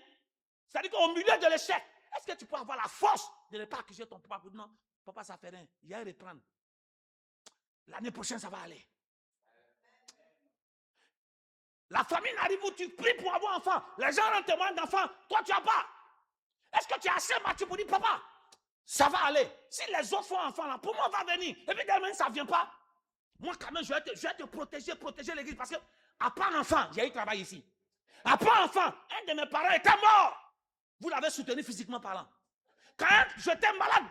C'est-à-dire qu'au milieu de l'échec, est-ce que tu peux avoir la force de ne pas accuser ton papa? Non, papa, ça fait rien. Il y a à reprendre. L'année prochaine, ça va aller. La famine arrive où tu pries pour avoir un enfant. Les gens ont témoin d'enfant. Toi, tu n'as pas. Est-ce que tu as assez mature pour dire, papa, ça va aller? Si les autres font enfant, là, pour moi, on va venir. Évidemment, ça ne vient pas. Moi, quand même, je vais te protéger l'église. Parce que, à part enfant, j'ai eu travail ici. À part enfant, un de mes parents était mort. Vous l'avez soutenu physiquement parlant. Quand j'étais malade,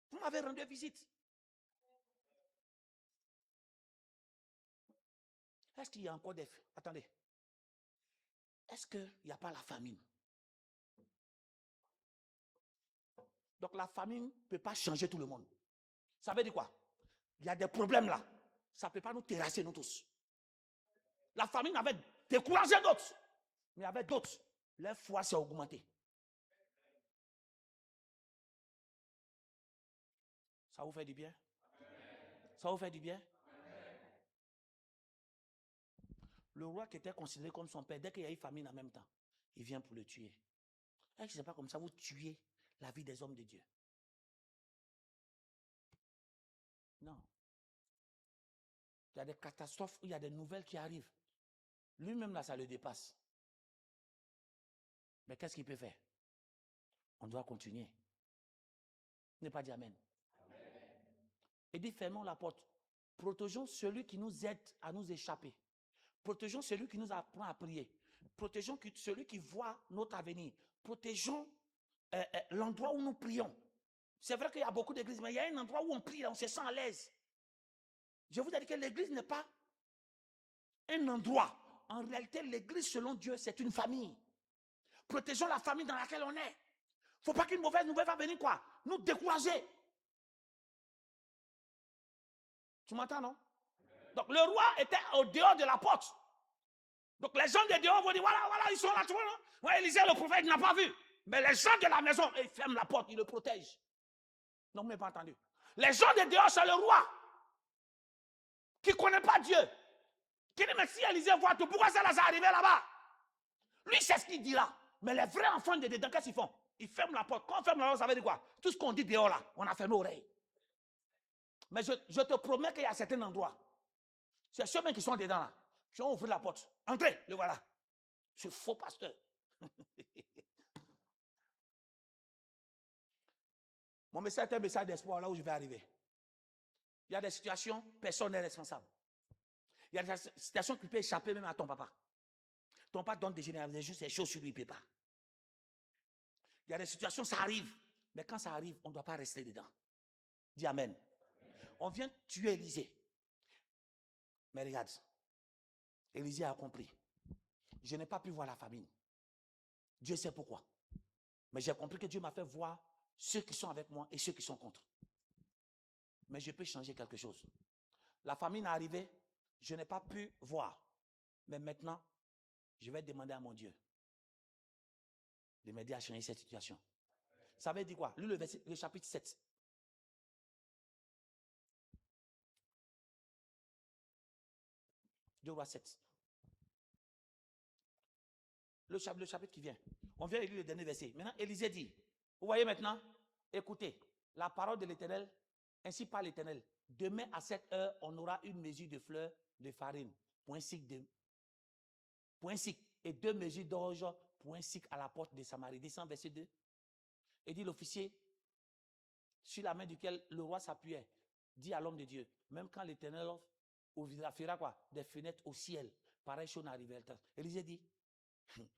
vous m'avez rendu visite. Est-ce qu'il y a encore des... Attendez. Est-ce qu'il n'y a pas la famine? Donc la famine ne peut pas changer tout le monde. Ça veut dire quoi? Il y a des problèmes là. Ça ne peut pas nous terrasser, nous tous. La famine avait découragé d'autres. Mais avec d'autres, leur foi s'est augmentée. Ça vous fait du bien? Ça vous fait du bien? Le roi qui était considéré comme son père, dès qu'il y a eu famine en même temps, il vient pour le tuer. Est-ce que ce n'est pas comme ça vous tuez la vie des hommes de Dieu? Non. Il y a des catastrophes, il y a des nouvelles qui arrivent. Lui-même là, ça le dépasse. Mais qu'est-ce qu'il peut faire? On doit continuer. Il n'est pas dit Amen. Amen. Il dit fermons la porte. Protégeons celui qui nous aide à nous échapper. Protégeons celui qui nous apprend à prier. Protégeons celui qui voit notre avenir. Protégeons l'endroit où nous prions. C'est vrai qu'il y a beaucoup d'églises, mais il y a un endroit où on prie, là, on se sent à l'aise. Je vous ai dit que l'église n'est pas un endroit. En réalité, l'église, selon Dieu, c'est une famille. Protégeons la famille dans laquelle on est. Il ne faut pas qu'une mauvaise nouvelle va venir quoi? Nous décourager. Tu m'entends, non? Donc le roi était au dehors de la porte. Donc les gens de dehors vont dire, voilà, ils sont là, tu vois, non? Ouais, Élisée, le prophète, n'a pas vu. Mais les gens de la maison, ils ferment la porte, ils le protègent. Non, vous n'avez pas entendu. Les gens de dehors, c'est le roi qui ne connaît pas Dieu. Qui dit, mais si Élisée voit tout, pourquoi ça là, arrivé là-bas? Lui, c'est ce qu'il dira. Mais les vrais enfants de dedans, qu'est-ce qu'ils font? Ils ferment la porte. Quand on ferme la porte, ça veut dire quoi? Tout ce qu'on dit dehors là, on a fermé l'oreille. Mais je te promets qu'il y a certains endroits. C'est ceux-mêmes qui sont dedans là, qui ont ouvert la porte. Entrez, le voilà. Ce faux pasteur. Mon message est un message d'espoir là où je vais arriver. Il y a des situations, personne n'est responsable. Il y a des situations qui peuvent échapper même à ton papa. Ton papa donne des généralisations, c'est choses sur lui, il ne peut pas. Il y a des situations, ça arrive. Mais quand ça arrive, on ne doit pas rester dedans. Dis Amen. On vient tuer Élisée. Mais regarde, Élisée a compris. Je n'ai pas pu voir la famine. Dieu sait pourquoi. Mais j'ai compris que Dieu m'a fait voir ceux qui sont avec moi et ceux qui sont contre. Mais je peux changer quelque chose. La famine est arrivée, je n'ai pas pu voir. Mais maintenant, je vais demander à mon Dieu de m'aider à changer cette situation. Ça veut dire quoi? Lis le chapitre 7. Deux rois 7. Le chapitre qui vient. On vient lire le dernier verset. Maintenant, Élisée dit, vous voyez maintenant, écoutez, la parole de l'Éternel, ainsi par l'Éternel, demain à cette heure, on aura une mesure de fleurs de farine, point sic, et 2 mesures d'orge, point sic à la porte de Samarie. Descend verset 2. Et dit l'officier, sur la main duquel le roi s'appuyait, dit à l'homme de Dieu, même quand l'Éternel fera quoi? Des fenêtres au ciel, pareil chose n'arrivera pas. Élisée dit,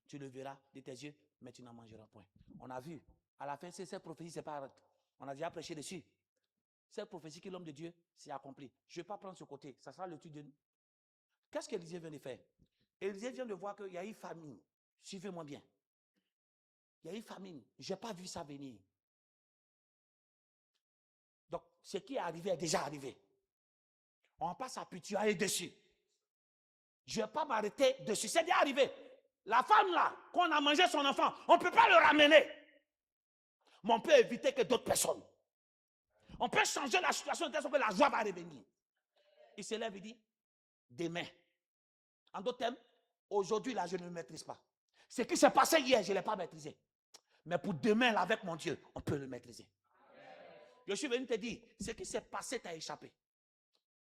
tu le verras de tes yeux, mais tu n'en mangeras point. On a vu, à la fin, cette prophétie, c'est pas, on a déjà prêché dessus. Cette prophétie que l'homme de Dieu s'est accomplie. Je ne vais pas prendre ce côté, ça sera l'étude de nous. Qu'est-ce qu'Élisée vient de faire? Élisée vient de voir qu'il y a eu famine. Suivez-moi bien. Il y a eu famine. Je n'ai pas vu ça venir. Donc, ce qui est arrivé est déjà arrivé. On passe à pituer dessus. Je ne vais pas m'arrêter dessus. C'est déjà arrivé. La femme là, qu'on a mangé son enfant, on ne peut pas le ramener. Mais on peut éviter que d'autres personnes. On peut changer la situation de telle sorte que la joie va revenir. Il se lève et dit, demain. En d'autres termes, aujourd'hui là, je ne me maîtrise pas. Ce qui s'est passé hier, je ne l'ai pas maîtrisé. Mais pour demain, là, avec mon Dieu, on peut le maîtriser. Je suis venu te dire, ce qui s'est passé t'a échappé.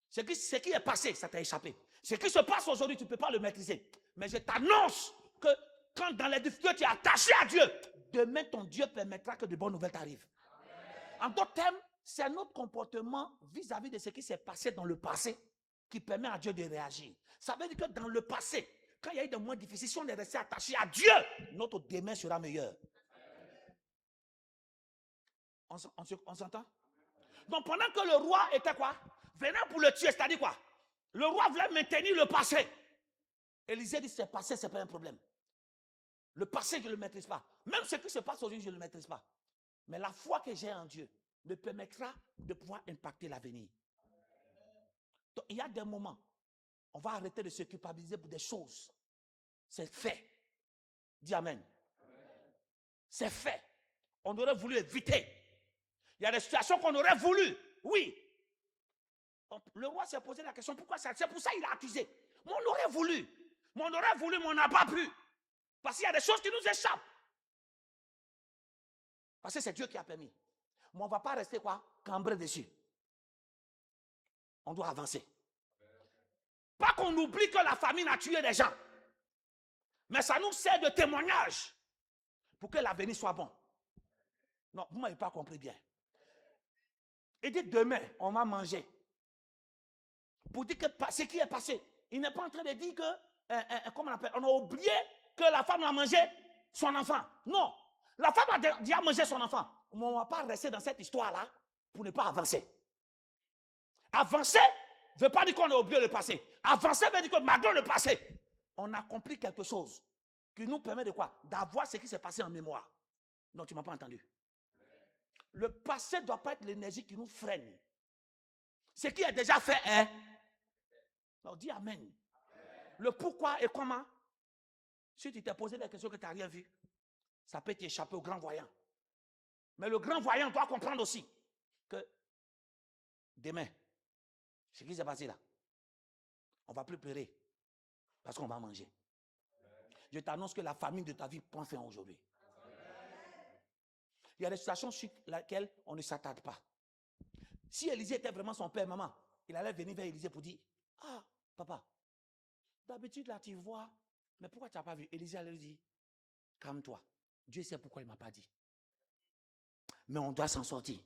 Ce qui est passé, ça t'a échappé. Ce qui se passe aujourd'hui, tu ne peux pas le maîtriser. Mais je t'annonce que quand dans les difficultés, tu es attaché à Dieu, demain, ton Dieu permettra que de bonnes nouvelles t'arrivent. En d'autres termes, c'est notre comportement vis-à-vis de ce qui s'est passé dans le passé qui permet à Dieu de réagir. Ça veut dire que dans le passé, quand il y a eu des moments difficiles, si on est resté attaché à Dieu, notre demain sera meilleur. On s'entend? Donc pendant que le roi était quoi? Venant pour le tuer, c'est-à-dire quoi? Le roi voulait maintenir le passé. Élisée dit, c'est passé, ce n'est pas un problème. Le passé, je ne le maîtrise pas. Même ce qui se passe aujourd'hui, je ne le maîtrise pas. Mais la foi que j'ai en Dieu me permettra de pouvoir impacter l'avenir. Donc il y a des moments, on va arrêter de se culpabiliser pour des choses. C'est fait. Dis Amen. C'est fait. On aurait voulu éviter. Il y a des situations qu'on aurait voulu. Oui. Le roi s'est posé la question, pourquoi ça? C'est pour ça qu'il a accusé. Mais on aurait voulu. Mais on n'a pas pu. Parce qu'il y a des choses qui nous échappent. Parce que c'est Dieu qui a permis. Mais on ne va pas rester quoi? Cambré dessus. On doit avancer. Pas qu'on oublie que la famine a tué des gens. Mais ça nous sert de témoignage pour que l'avenir soit bon. Non, vous ne m'avez pas compris bien. Et dit demain, on va manger. Pour dire que ce qui est passé, il n'est pas en train de dire que, comment on appelle, on a oublié que la femme a mangé son enfant. Non, la femme a déjà mangé son enfant. Mais on ne va pas rester dans cette histoire-là pour ne pas avancer. Avancer ne veut pas dire qu'on a oublié le passé. Avancer veut dire que malgré le passé, on accomplit quelque chose qui nous permet de quoi? D'avoir ce qui s'est passé en mémoire. Non, tu ne m'as pas entendu. Le passé ne doit pas être l'énergie qui nous freine. Ce qui est déjà fait est. Alors dis Amen. Amen. Le pourquoi et comment. Si tu t'es posé des questions que tu n'as rien vu, ça peut t'échapper au grand voyant. Mais le grand voyant doit comprendre aussi que demain, ce qui s'est passé là, on ne va plus pleurer parce qu'on va manger. Je t'annonce que la famine de ta vie prend fin aujourd'hui. Il y a des situations sur lesquelles on ne s'attarde pas. Si Élisée était vraiment son père, maman, il allait venir vers Élisée pour dire, ah, papa, d'habitude là tu vois, mais pourquoi tu n'as pas vu? Élisée allait lui dire, calme-toi. Dieu sait pourquoi il ne m'a pas dit. Mais on doit s'en sortir.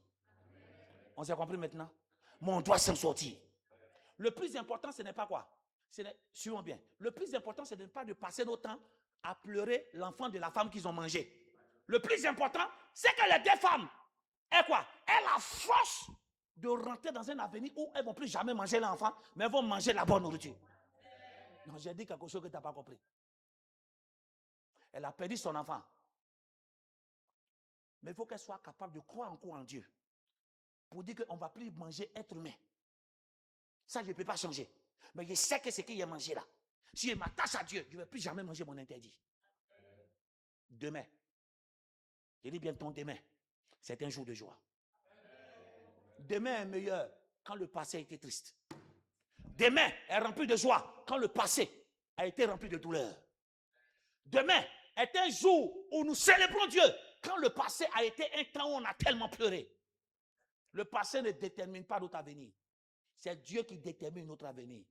On s'est compris maintenant? Mais on doit s'en sortir. Le plus important, ce n'est pas quoi? Suivons bien. Le plus important, ce n'est pas de passer notre temps à pleurer l'enfant de la femme qu'ils ont mangé. Le plus important, c'est que les deux femmes aient quoi? Aient la force de rentrer dans un avenir où elles ne vont plus jamais manger l'enfant, mais elles vont manger la bonne nourriture. Non, j'ai dit quelque chose que tu n'as pas compris. Elle a perdu son enfant. Mais il faut qu'elle soit capable de croire encore en Dieu. Pour dire qu'on ne va plus manger être humain. Ça, je ne peux pas changer. Mais je sais que ce qu'il a mangé là, si je m'attache à Dieu, je ne vais plus jamais manger mon interdit. Demain, je dis bien ton demain, c'est un jour de joie. Demain est meilleur quand le passé a été triste. Demain est rempli de joie quand le passé a été rempli de douleur. Demain est un jour où nous célébrons Dieu quand le passé a été un temps où on a tellement pleuré. Le passé ne détermine pas notre avenir. C'est Dieu qui détermine notre avenir.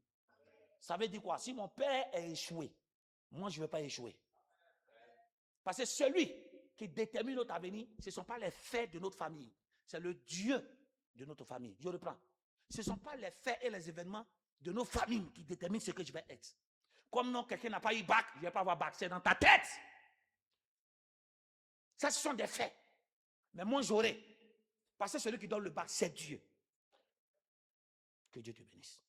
Ça veut dire quoi? Si mon père a échoué, moi je ne vais pas échouer. Parce que celui qui détermine notre avenir, ce ne sont pas les faits de notre famille. C'est le Dieu de notre famille. Je reprends. Ce ne sont pas les faits et les événements de nos familles qui déterminent ce que je vais être. Comme non, quelqu'un n'a pas eu bac, je ne vais pas avoir bac. C'est dans ta tête. Ça, ce sont des faits. Mais moi, j'aurai. Parce que celui qui donne le bac, c'est Dieu. Que Dieu te bénisse.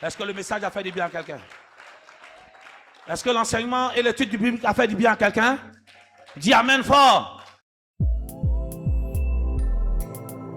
Est-ce que le message a fait du bien à quelqu'un? Est-ce que l'enseignement et l'étude du Bible a fait du bien à quelqu'un? Dis Amen fort.